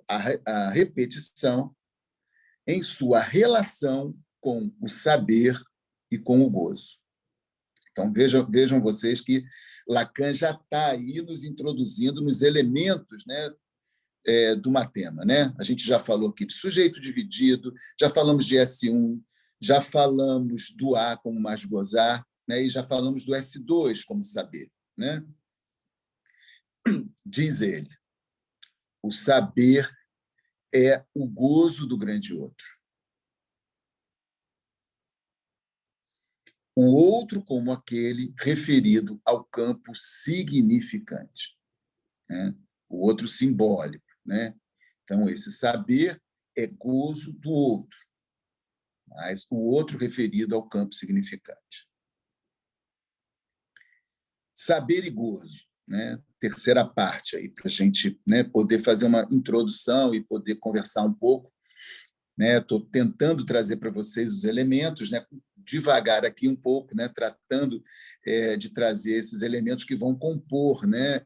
a repetição em sua relação com o saber e com o gozo. Então, vejam vocês que Lacan já está aí nos introduzindo nos elementos, né, do matema, né? A gente já falou aqui de sujeito dividido, já falamos de S1, já falamos do A como mais gozar, né? E já falamos do S2 como saber, né? Diz ele, o saber é o gozo do grande outro. O outro como aquele referido ao campo significante, né? O outro simbólico, né? Então, esse saber é gozo do outro, mas o outro referido ao campo significante. Saber e gozo, né? Terceira parte aí para a gente, né, poder fazer uma introdução e poder conversar um pouco, né? Estou tentando trazer para vocês os elementos, né? Devagar aqui um pouco, né? Tratando de trazer esses elementos que vão compor, né,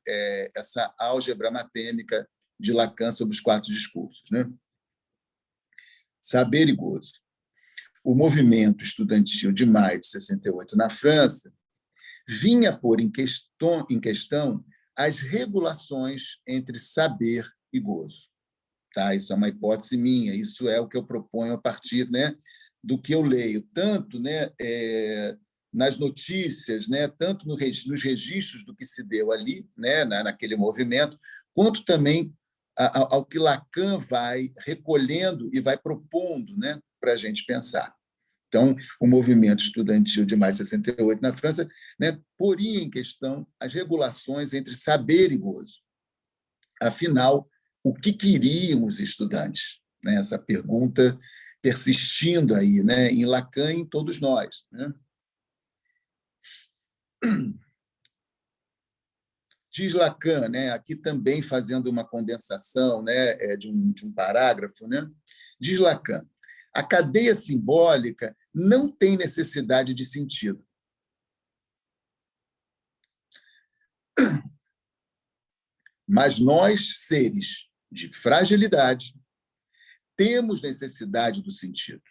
essa álgebra matêmica de Lacan sobre os 4 discursos, né? Saber e gozo. O movimento estudantil de maio de 68 na França vinha pôr em questão as regulações entre saber e gozo. Tá? Isso é uma hipótese minha, isso é o que eu proponho a partir, né, do que eu leio, tanto, né, nas notícias, né, tanto nos registros do que se deu ali, né, naquele movimento, quanto também ao que Lacan vai recolhendo e vai propondo, né, para a gente pensar. Então, o movimento estudantil de maio de 68 na França, né, poria em questão as regulações entre saber e gozo. Afinal, o que queriam os estudantes? Né? Essa pergunta persistindo aí, né, em Lacan e em todos nós. Né? Diz Lacan, né, aqui também fazendo uma condensação, né, de um parágrafo, né? Diz Lacan, a cadeia simbólica não tem necessidade de sentido. Mas nós, seres de fragilidade, temos necessidade do sentido.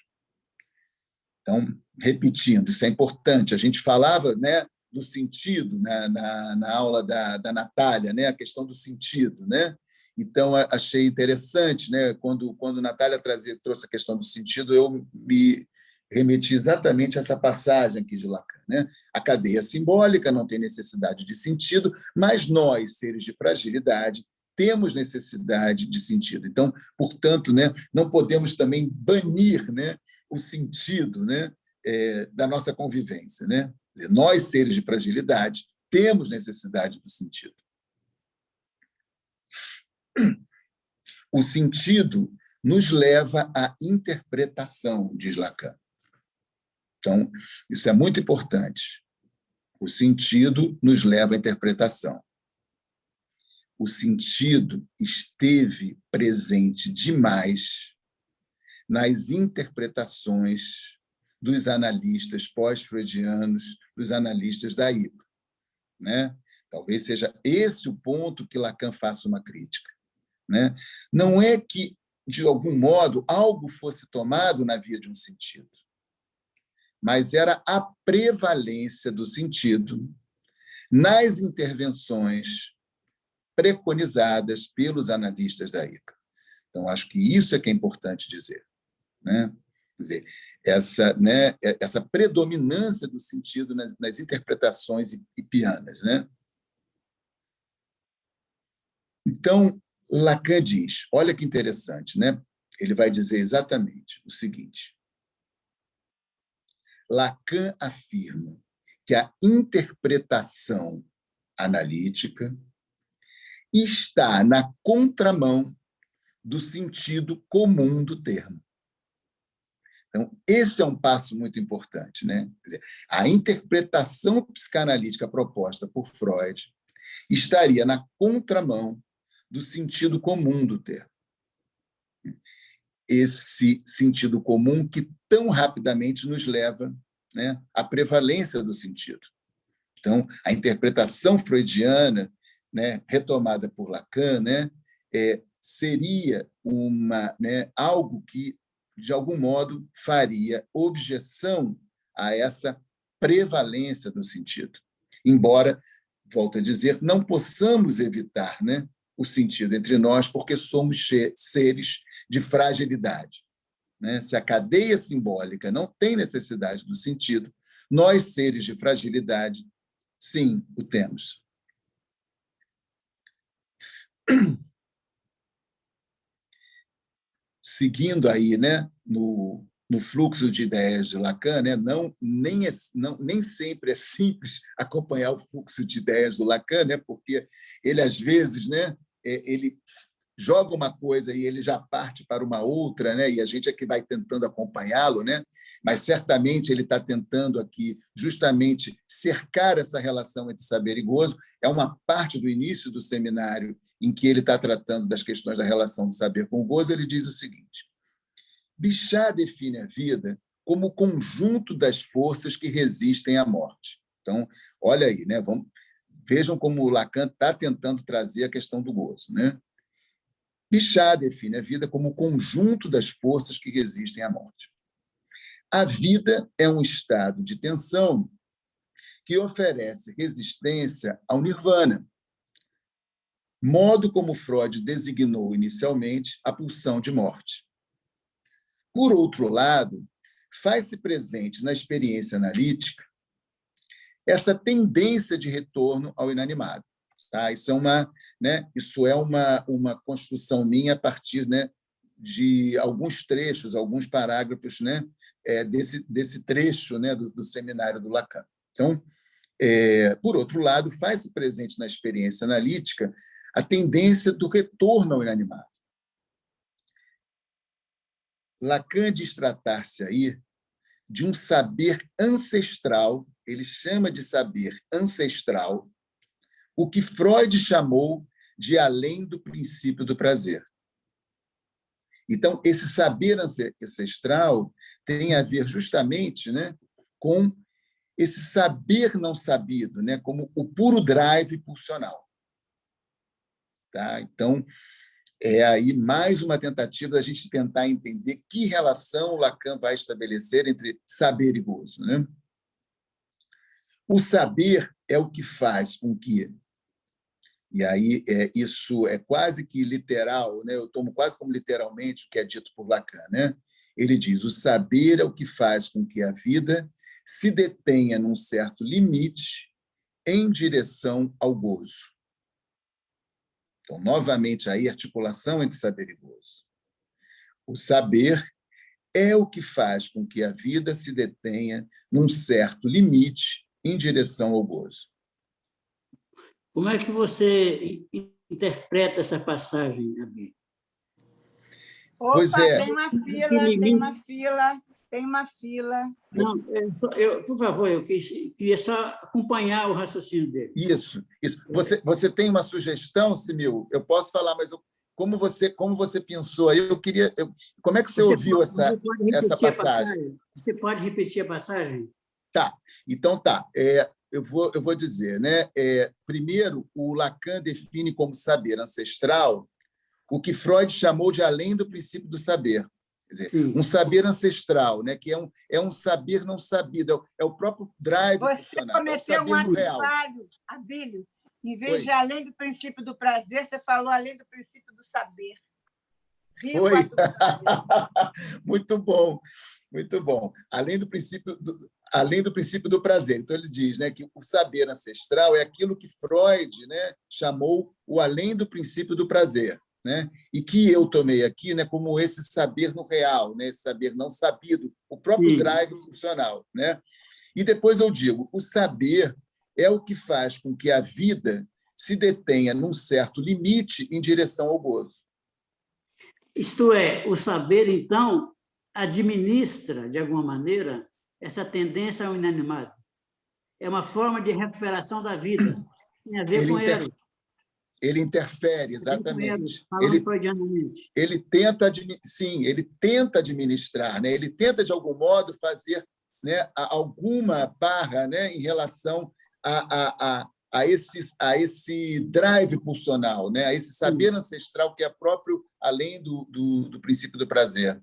Então, repetindo, isso é importante. A gente falava, né, do sentido na aula da Natália, né, a questão do sentido, né? Então, achei interessante, né, quando a Natália trouxe a questão do sentido, eu me remeti exatamente a essa passagem aqui de Lacan, né? A cadeia simbólica não tem necessidade de sentido, mas nós, seres de fragilidade, temos necessidade de sentido. Então, portanto, né, não podemos também banir, né, o sentido, né, da nossa convivência, né? Quer dizer, nós, seres de fragilidade, temos necessidade do sentido. O sentido nos leva à interpretação, diz Lacan. Então, isso é muito importante. O sentido nos leva à interpretação. O sentido esteve presente demais nas interpretações dos analistas pós-freudianos, dos analistas da IPA, né? Talvez seja esse o ponto que Lacan faça uma crítica, né? Não é que, de algum modo, algo fosse tomado na via de um sentido, mas era a prevalência do sentido nas intervenções preconizadas pelos analistas da IPA. Então, acho que isso é que é importante dizer, né? Quer dizer, essa predominância do sentido nas interpretações ipianas, né? Então, Lacan diz, olha que interessante, né? Ele vai dizer exatamente o seguinte: Lacan afirma que a interpretação analítica está na contramão do sentido comum do termo. Então, esse é um passo muito importante, né? Quer dizer, a interpretação psicanalítica proposta por Freud estaria na contramão do sentido comum do termo. Esse sentido comum que tão rapidamente nos leva, né, à prevalência do sentido. Então, a interpretação freudiana, né, retomada por Lacan, né, seria algo que, de algum modo, faria objeção a essa prevalência do sentido. Embora, volto a dizer, não possamos evitar, né, o sentido entre nós, porque somos seres de fragilidade. Né? Se a cadeia simbólica não tem necessidade do sentido, nós, seres de fragilidade, sim, o temos. Seguindo aí, né, no fluxo de ideias de Lacan, né, nem sempre é simples acompanhar o fluxo de ideias do Lacan, né, porque ele, às vezes, né, ele joga uma coisa e ele já parte para uma outra, né, e a gente é que vai tentando acompanhá-lo, né, mas certamente ele está tentando aqui justamente cercar essa relação entre saber e gozo. É uma parte do início do seminário em que ele está tratando das questões da relação do saber com o gozo. Ele diz o seguinte: Bichat define a vida como o conjunto das forças que resistem à morte. Então, olha aí, né? Vejam como o Lacan está tentando trazer a questão do gozo, né? Bichat define a vida como o conjunto das forças que resistem à morte. A vida é um estado de tensão que oferece resistência ao nirvana, modo como Freud designou inicialmente a pulsão de morte. Por outro lado, faz-se presente na experiência analítica essa tendência de retorno ao inanimado. Tá? Isso é uma construção minha a partir, né, de alguns trechos, alguns parágrafos, né, desse trecho, né, do seminário do Lacan. Então, por outro lado, faz-se presente na experiência analítica a tendência do retorno ao inanimado. Lacan diz tratar-se aí de um saber ancestral, ele chama de saber ancestral, o que Freud chamou de além do princípio do prazer. Então, esse saber ancestral tem a ver justamente, né, com esse saber não sabido, né, como o puro drive pulsional. Tá? Então, é aí mais uma tentativa da gente tentar entender que relação Lacan vai estabelecer entre saber e gozo. Né? O saber é o que faz com que... E aí isso é quase que literal, né? Eu tomo quase como literalmente o que é dito por Lacan. Né? Ele diz: o saber é o que faz com que a vida se detenha num certo limite em direção ao gozo. Então, novamente, aí, articulação entre saber e gozo. O saber é o que faz com que a vida se detenha num certo limite em direção ao gozo. Como é que você interpreta essa passagem, Gabi? Pois é. Tem uma fila. Não, por favor, eu queria só acompanhar o raciocínio dele. Isso. Você tem uma sugestão, Simil? Eu posso falar, mas como você pensou aí, como é que você ouviu essa passagem? Você pode repetir a passagem? Tá. Então, tá. Eu vou dizer, né? Primeiro, o Lacan define como saber ancestral o que Freud chamou de além do princípio do saber. Quer dizer, um saber ancestral, né? Que é um saber não sabido, é o próprio drive. Você cometeu um ato falho, Abílio. Em vez de além do princípio do prazer, você falou além do princípio do saber. Foi. Muito bom, muito bom. Além do princípio do prazer. Então, ele diz, né, que o saber ancestral é aquilo que Freud, né, chamou o além do princípio do prazer. né? E que eu tomei aqui, né, como esse saber no real, né, esse saber não sabido, o próprio drive funcional, né? E depois eu digo, o saber é o que faz com que a vida se detenha num certo limite em direção ao gozo. Isto é, o saber, então, administra, de alguma maneira, essa tendência ao inanimado. É uma forma de recuperação da vida. Tem a ver com Eros. Ele interfere, exatamente. Falando freudianamente. Ele tenta, sim, ele tenta administrar, né? Ele tenta, de algum modo, fazer, né, alguma barra, né, em relação a esse drive pulsional, né, a esse saber ancestral que é próprio além do princípio do prazer.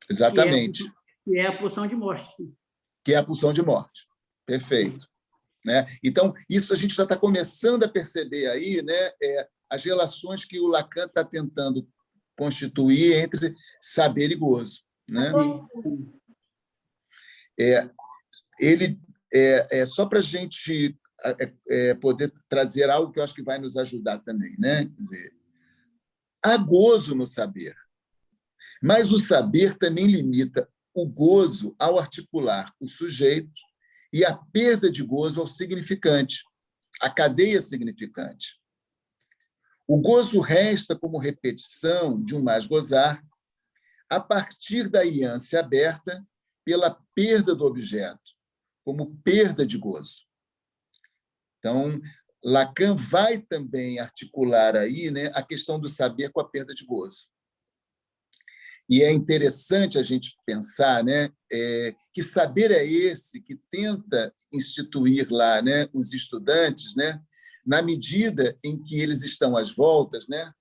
Exatamente. Que é a pulsão de morte. Que é a pulsão de morte. Perfeito. Né? Então, isso a gente já está começando a perceber aí, né, as relações que o Lacan está tentando constituir entre saber e gozo. Né? Só para a gente poder trazer algo que eu acho que vai nos ajudar também. Né? Quer dizer, há gozo no saber, mas o saber também limita o gozo ao articular o sujeito e a perda de gozo ao significante, a cadeia significante. O gozo resta como repetição de um mais gozar a partir da ânsia aberta pela perda do objeto, como perda de gozo. Então, Lacan vai também articular aí, né, a questão do saber com a perda de gozo. E é interessante a gente pensar, né, que saber é esse que tenta instituir lá, né, os estudantes, né, na medida em que eles estão às voltas, né,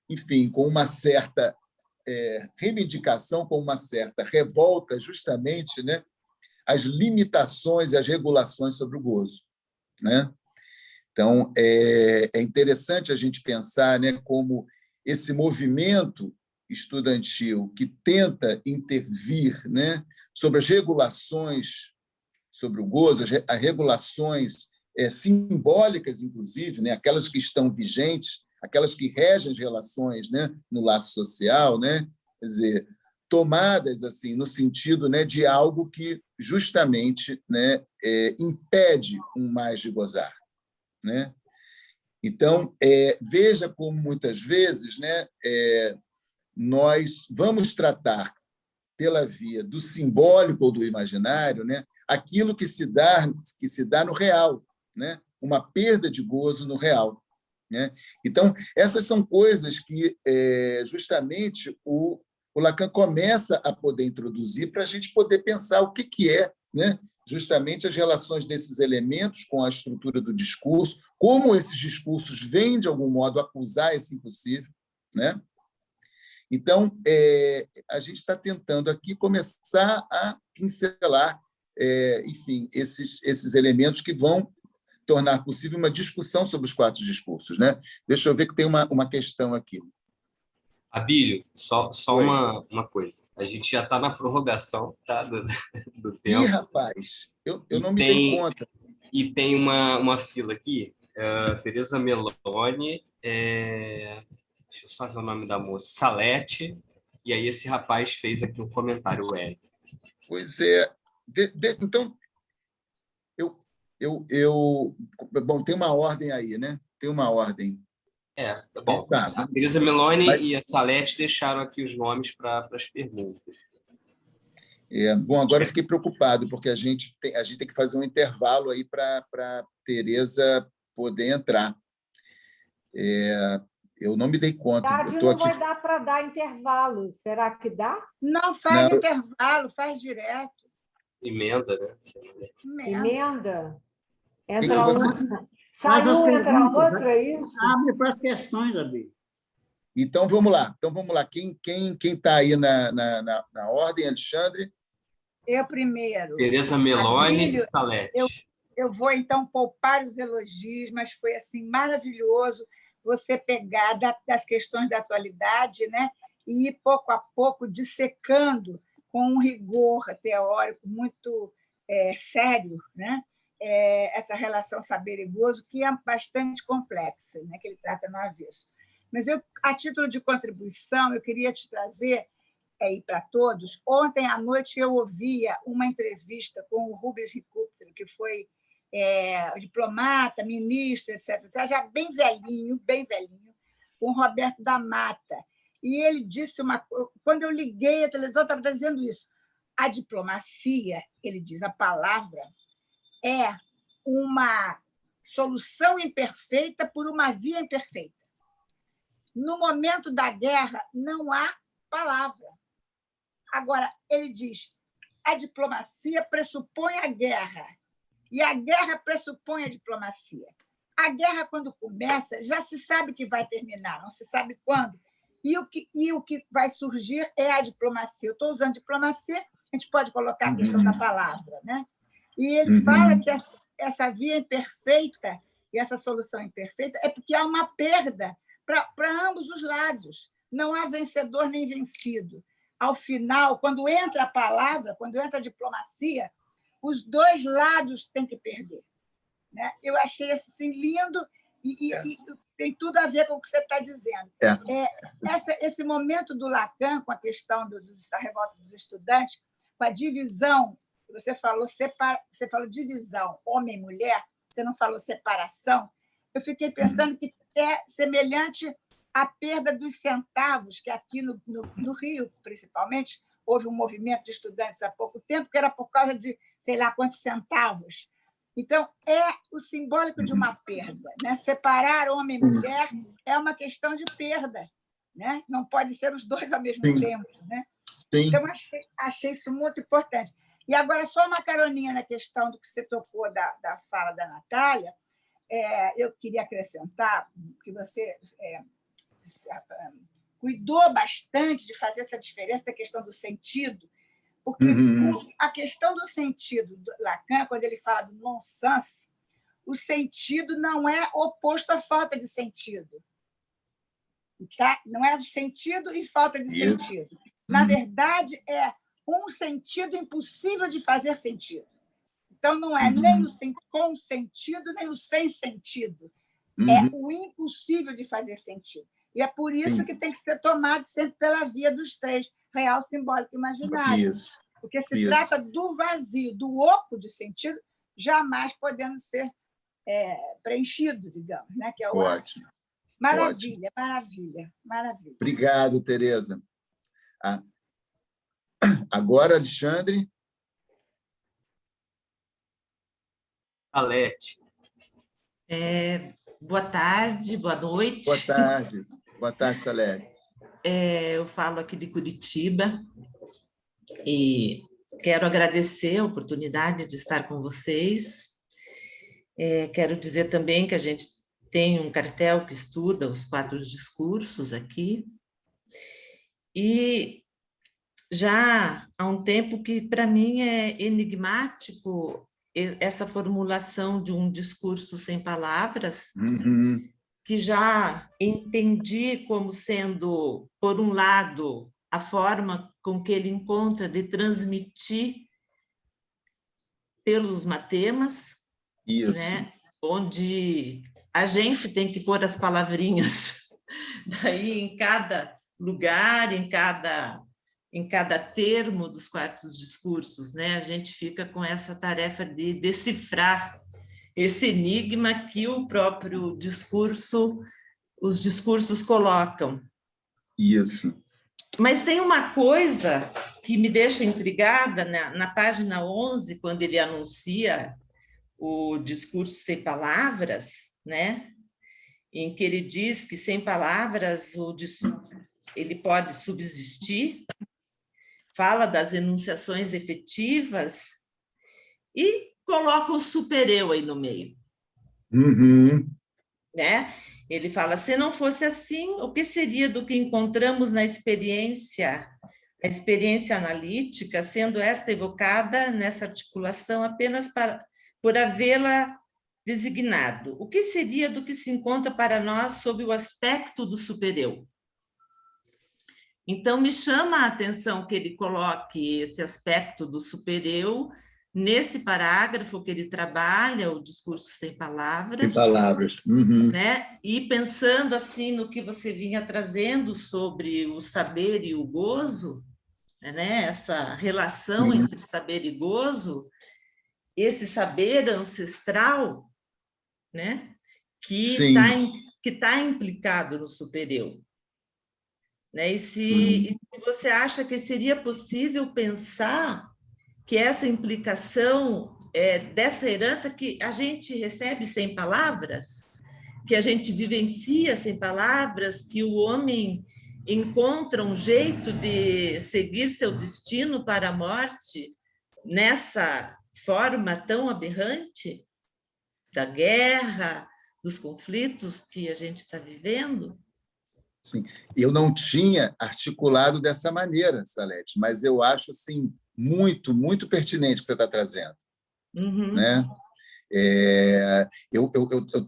enfim, com uma certa reivindicação, com uma certa revolta, justamente, né, às limitações e às regulações sobre o gozo. Né? Então, é interessante a gente pensar, né, como esse movimento estudantil que tenta intervir, né, sobre as regulações sobre o gozo, as regulações simbólicas, inclusive, né, aquelas que estão vigentes, aquelas que regem as relações, né, no laço social, né, quer dizer, tomadas assim no sentido, né, de algo que justamente, né, impede um mais de gozar. Né? Então, veja como muitas vezes, né, nós vamos tratar pela via do simbólico ou do imaginário, né, aquilo que se dá no real, né, uma perda de gozo no real. Né? Então, essas são coisas que justamente o Lacan começa a poder introduzir para a gente poder pensar o que é, né, justamente as relações desses elementos com a estrutura do discurso, como esses discursos vêm, de algum modo, acusar esse impossível. Né? Então, a gente está tentando aqui começar a pincelar, enfim, esses elementos que vão tornar possível uma discussão sobre os 4 discursos. Né? Deixa eu ver que tem uma questão aqui. Abílio, só uma coisa. A gente já está na prorrogação, tá, do tempo. Ih, rapaz, eu não me dei conta. E tem uma fila aqui, Teresa Meloni, deixa eu só ver o nome da moça, Salete, e aí esse rapaz fez aqui um comentário, o Eric. Pois é. Então, bom, tem uma ordem aí, né? Tem uma ordem. Bom, tá. A Teresa Meloni e a Salete deixaram aqui os nomes para as perguntas. Bom, agora eu fiquei preocupado, porque a gente tem que fazer um intervalo aí para a Teresa poder entrar. Eu não me dei conta. Não vai dar para dar intervalo. Será que dá? Não faz intervalo, faz direto. Emenda, né? Emenda? Entra Então, outra. Saiu, entra outra, é isso? Abre para as questões, Abi. Então, vamos lá. Quem está aí na ordem, Alexandre? Eu primeiro. Teresa Meloni e Salete. Eu vou, então, poupar os elogios, mas foi assim maravilhoso você pegar das questões da atualidade, né, e ir, pouco a pouco, dissecando com um rigor teórico muito sério, né, essa relação saber e gozo, que é bastante complexa, né, que ele trata no avesso. Mas eu, a título de contribuição, eu queria te trazer aí para todos. Ontem à noite eu ouvia uma entrevista com o Rubens Recupero, que foi diplomata, ministro, etc., já bem velhinho, com o Roberto da Mata. E ele disse quando eu liguei a televisão, estava dizendo isso. A diplomacia, ele diz, a palavra é uma solução imperfeita por uma via imperfeita. No momento da guerra, não há palavra. Agora, ele diz, a diplomacia pressupõe a guerra, e a guerra pressupõe a diplomacia. A guerra, quando começa, já se sabe que vai terminar, não se sabe quando. E o que vai surgir é a diplomacia. Eu estou usando diplomacia, a gente pode colocar a questão da palavra, né? E ele fala que essa via imperfeita e essa solução imperfeita é porque há uma perda para ambos os lados. Não há vencedor nem vencido. Ao final, quando entra a palavra, quando entra a diplomacia, os dois lados têm que perder. Né? Eu achei assim, lindo e tem tudo a ver com o que você está dizendo. Esse momento do Lacan, com a questão da revolta dos estudantes, com a divisão, você falou divisão, homem e mulher, você não falou separação, eu fiquei pensando que é semelhante à perda dos centavos, que aqui no Rio, principalmente, houve um movimento de estudantes há pouco tempo, que era por causa de sei lá quantos centavos. Então, é o simbólico de uma perda. Né? Separar homem e mulher é uma questão de perda. Né? Não pode ser os dois ao mesmo tempo. Né? Então, achei isso muito importante. E agora, só uma caroninha na questão do que você tocou da fala da Natália, eu queria acrescentar que você cuidou bastante de fazer essa diferença da questão do sentido, porque a questão do sentido do Lacan, quando ele fala do non-sens, o sentido não é oposto à falta de sentido. Tá? Não é sentido e falta de sentido. Na verdade, é um sentido impossível de fazer sentido. Então, não é nem o com sentido, nem o sem sentido. É o impossível de fazer sentido. E é por isso que tem que ser tomado sempre pela via dos três, real, simbólico e imaginário. Porque se trata do vazio, do oco de sentido, jamais podendo ser preenchido, digamos. Né? Que é o ótimo. Maravilha, ótimo. Maravilha, maravilha. Obrigado, Tereza. Agora, Alexandre. Salete. Boa tarde, boa noite. Boa tarde, Salete. Eu falo aqui de Curitiba e quero agradecer a oportunidade de estar com vocês. Quero dizer também que a gente tem um cartel que estuda os 4 discursos aqui e já há um tempo que, para mim, é enigmático essa formulação de um discurso sem palavras, que já entendi como sendo, por um lado, a forma com que ele encontra de transmitir pelos matemas, né? Onde a gente tem que pôr as palavrinhas daí em cada lugar, em cada termo dos 4 discursos, né? A gente fica com essa tarefa de decifrar esse enigma que o próprio discurso, os discursos colocam. Isso. Mas tem uma coisa que me deixa intrigada na página 11, quando ele anuncia o discurso sem palavras, né? Em que ele diz que sem palavras ele pode subsistir, fala das enunciações efetivas e coloca o supereu aí no meio. Né? Ele fala, se não fosse assim, o que seria do que encontramos na experiência, a experiência analítica, sendo esta evocada nessa articulação apenas por havê-la designado? O que seria do que se encontra para nós sob o aspecto do supereu? Então, me chama a atenção que ele coloque esse aspecto do supereu nesse parágrafo que ele trabalha o discurso sem palavras. Sem palavras. Uhum. Né? E pensando assim no que você vinha trazendo sobre o saber e o gozo, né? Essa relação entre saber e gozo, esse saber ancestral, né? Que está implicado no supereu. Né? E se você acha que seria possível pensar que essa implicação dessa herança que a gente recebe sem palavras, que a gente vivencia sem palavras, que o homem encontra um jeito de seguir seu destino para a morte nessa forma tão aberrante da guerra, dos conflitos que a gente está vivendo? Sim, eu não tinha articulado dessa maneira, Salete, mas eu acho assim, muito, muito pertinente o que você está trazendo. Uhum. Né? Eu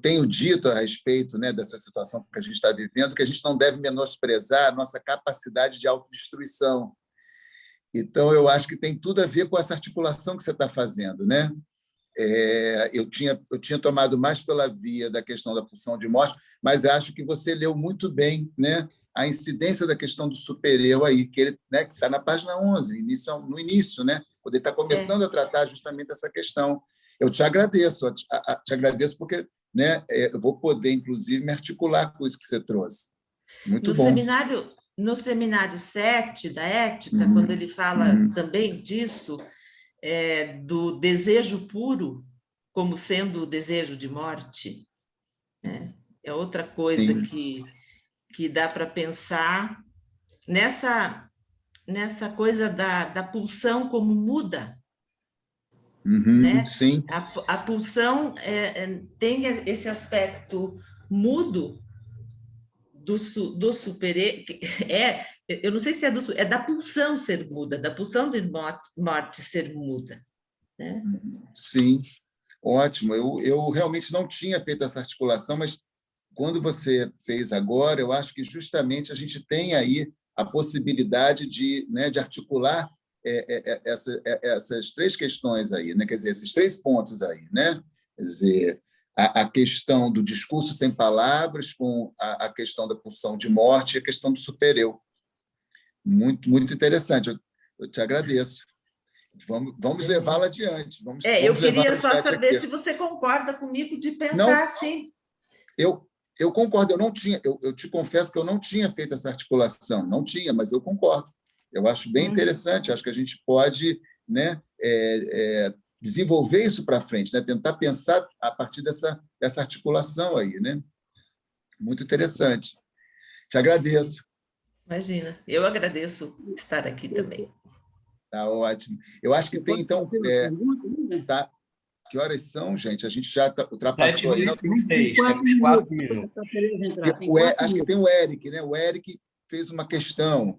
tenho dito a respeito, né, dessa situação que a gente está vivendo, que a gente não deve menosprezar a nossa capacidade de autodestruição. Então, eu acho que tem tudo a ver com essa articulação que você está fazendo. Né? Eu tinha tomado mais pela via da questão da pulsão de morte, mas acho que você leu muito bem, né, a incidência da questão do supereu aí, que ele, né, que está na página 11, no início, né, quando ele está começando a tratar justamente essa questão. Eu te agradeço porque, né, eu vou poder, inclusive, me articular com isso que você trouxe. Muito bom. No seminário 7 da Ética, quando ele fala também disso, do desejo puro como sendo o desejo de morte, né? É outra coisa que dá para pensar nessa coisa da pulsão como muda. Né? Sim. A pulsão tem esse aspecto mudo do super... eu não sei se é da pulsão ser muda, da pulsão de morte ser muda. Né? Sim, ótimo. Eu realmente não tinha feito essa articulação, mas quando você fez agora, eu acho que justamente a gente tem aí a possibilidade de, né, de articular essas três questões aí, né? Quer dizer, esses três pontos aí, né? Quer dizer, a questão do discurso sem palavras com a questão da pulsão de morte e a questão do supereu. Muito, muito interessante. Eu te agradeço. Vamos levá-la adiante. Eu queria só saber se você concorda comigo de pensar assim. Eu concordo, eu te confesso que eu não tinha feito essa articulação, não tinha, mas eu concordo. Eu acho bem interessante, acho que a gente pode, né, desenvolver isso para frente, né, tentar pensar a partir dessa articulação aí. Né? Muito interessante. Te agradeço. Imagina, eu agradeço estar aqui também. Tá ótimo. Eu acho que tem, então... Tá. Que horas são, gente? A gente já ultrapassou aí. 7h26, temos 4 minutos. Acho que tem o Eric, né? O Eric fez uma questão.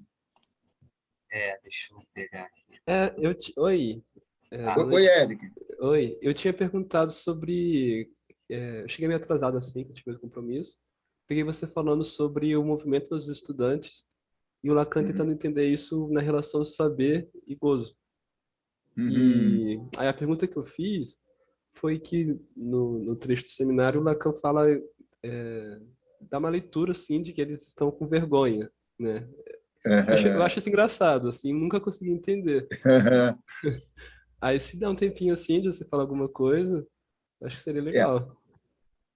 Deixa eu pegar aqui. Oi. Oi, Eric. Oi. Eu tinha perguntado sobre... eu cheguei meio atrasado, assim, que eu tive compromisso. Peguei você falando sobre o movimento dos estudantes e o Lacan tentando entender isso na relação saber e gozo. E aí a pergunta que eu fiz foi que no trecho do seminário o Lacan fala, dá uma leitura assim de que eles estão com vergonha, né? Eu acho isso engraçado, assim, nunca consegui entender. Aí se dá um tempinho assim de você falar alguma coisa, acho que seria legal.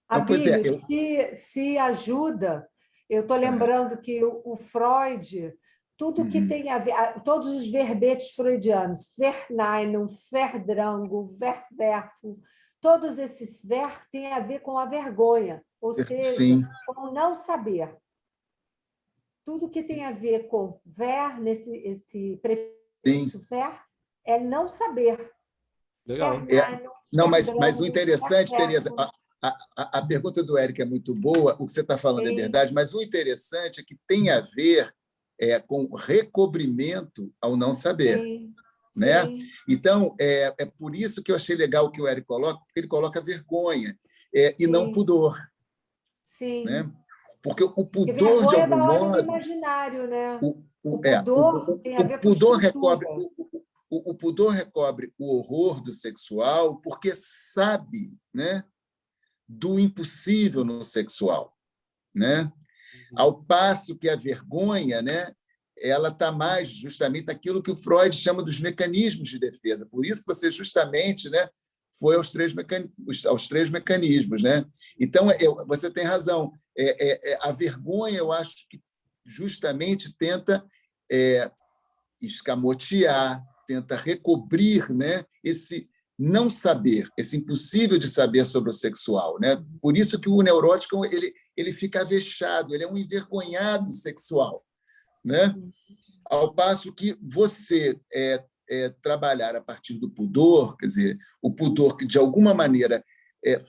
Abílio, se ajuda, eu estou lembrando que o Freud, tudo que tem a ver, todos os verbetes freudianos, Verneinung, Verdrängung, Verwerfung, todos esses têm a ver com a vergonha, ou seja, com o não saber. Tudo que tem a ver com esse prefixo ver, é não saber. Legal. Não, mas o interessante, Tereza, a pergunta do Eric é muito boa, o que você está falando é verdade, mas o interessante é que tem a ver com recobrimento ao não saber. Sim, né? sim. Então, é por isso que eu achei legal o que o Eric coloca, porque ele coloca vergonha e não pudor. Sim. Né? Porque o pudor, de algum modo... imaginário, né? O pudor recobre... o pudor recobre o horror do sexual porque sabe, né, do impossível no sexual, né? Ao passo que a vergonha, né, ela está mais justamente naquilo que o Freud chama dos mecanismos de defesa. Por isso que você justamente, né, foi aos três mecanismos, né? Então, você tem razão. A vergonha, eu acho que justamente tenta escamotear, tenta recobrir, né, esse não saber, esse impossível de saber sobre o sexual, né? Por isso que o neurótico ele fica avexado, ele é um envergonhado sexual, né? Ao passo que você trabalhar a partir do pudor, quer dizer, o pudor que de alguma maneira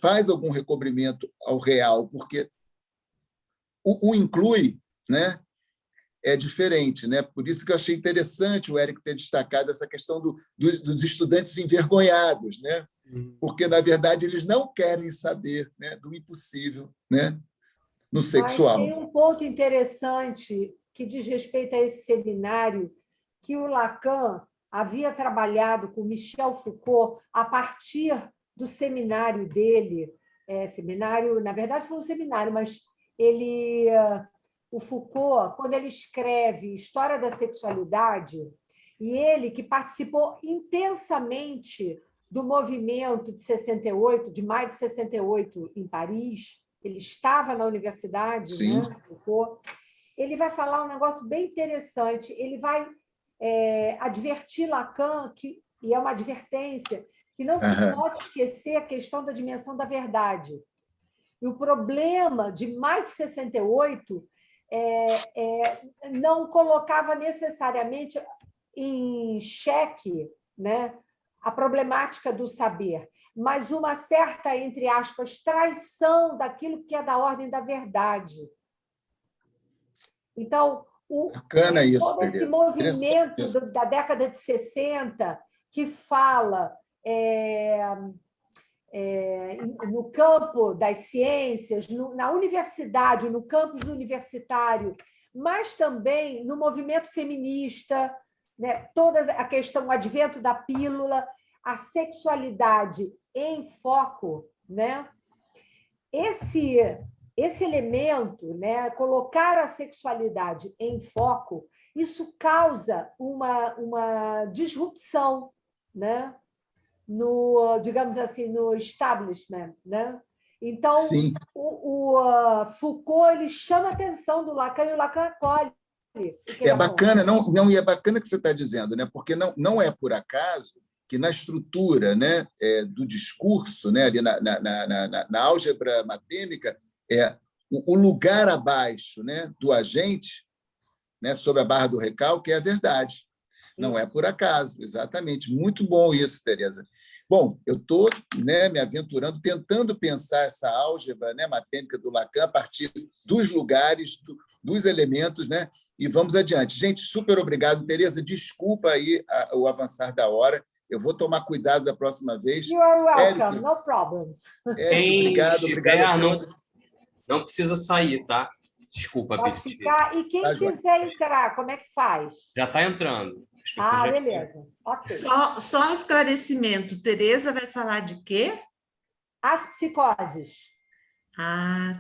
faz algum recobrimento ao real, porque o inclui, né? É diferente, né? Por isso que eu achei interessante o Érico ter destacado essa questão dos estudantes envergonhados, né? Porque, na verdade, eles não querem saber, né, do impossível, né, no sexual. Mas tem um ponto interessante que diz respeito a esse seminário, que o Lacan havia trabalhado com Michel Foucault a partir do seminário dele. Seminário, na verdade, foi um seminário, mas o Foucault, quando ele escreve História da Sexualidade, e ele que participou intensamente do movimento de 68, de maio de 68, em Paris, ele estava na universidade, né, Foucault, ele vai falar um negócio bem interessante, ele vai advertir Lacan, e é uma advertência, que não se pode esquecer a questão da dimensão da verdade. E o problema de maio de 68 não colocava necessariamente em xeque, né, a problemática do saber, mas uma certa, entre aspas, traição daquilo que é da ordem da verdade. Então, Bacana isso, todo esse movimento da década de 60 que fala no campo das ciências, na universidade, no campus universitário, mas também no movimento feminista, né? Toda a questão, o advento da pílula, a sexualidade em foco, né? Esse elemento, né, colocar a sexualidade em foco, isso causa uma disrupção, né, digamos assim, no establishment, né? Então, o Foucault ele chama a atenção do Lacan e o Lacan acolhe. É bacana, não, e é bacana que você está dizendo, né? Porque não é por acaso que na estrutura, né, do discurso, né, ali na álgebra matêmica, o lugar abaixo, né, do agente, né, sob a barra do recalque, é a verdade. Não é por acaso, exatamente. Muito bom isso, Tereza. Bom, eu estou, né, me aventurando, tentando pensar essa álgebra, né, matêmica do Lacan a partir dos lugares, dos elementos, né, e vamos adiante. Gente, super obrigado, Tereza. Desculpa aí o avançar da hora. Eu vou tomar cuidado da próxima vez. You are welcome, no problem. Obrigado a todos. Não precisa sair, tá? Desculpa, pode ficar. E quem quiser entrar, como é que faz? Já está entrando. Beleza. Ok. Só um esclarecimento. Tereza vai falar de quê? As psicoses. Ah,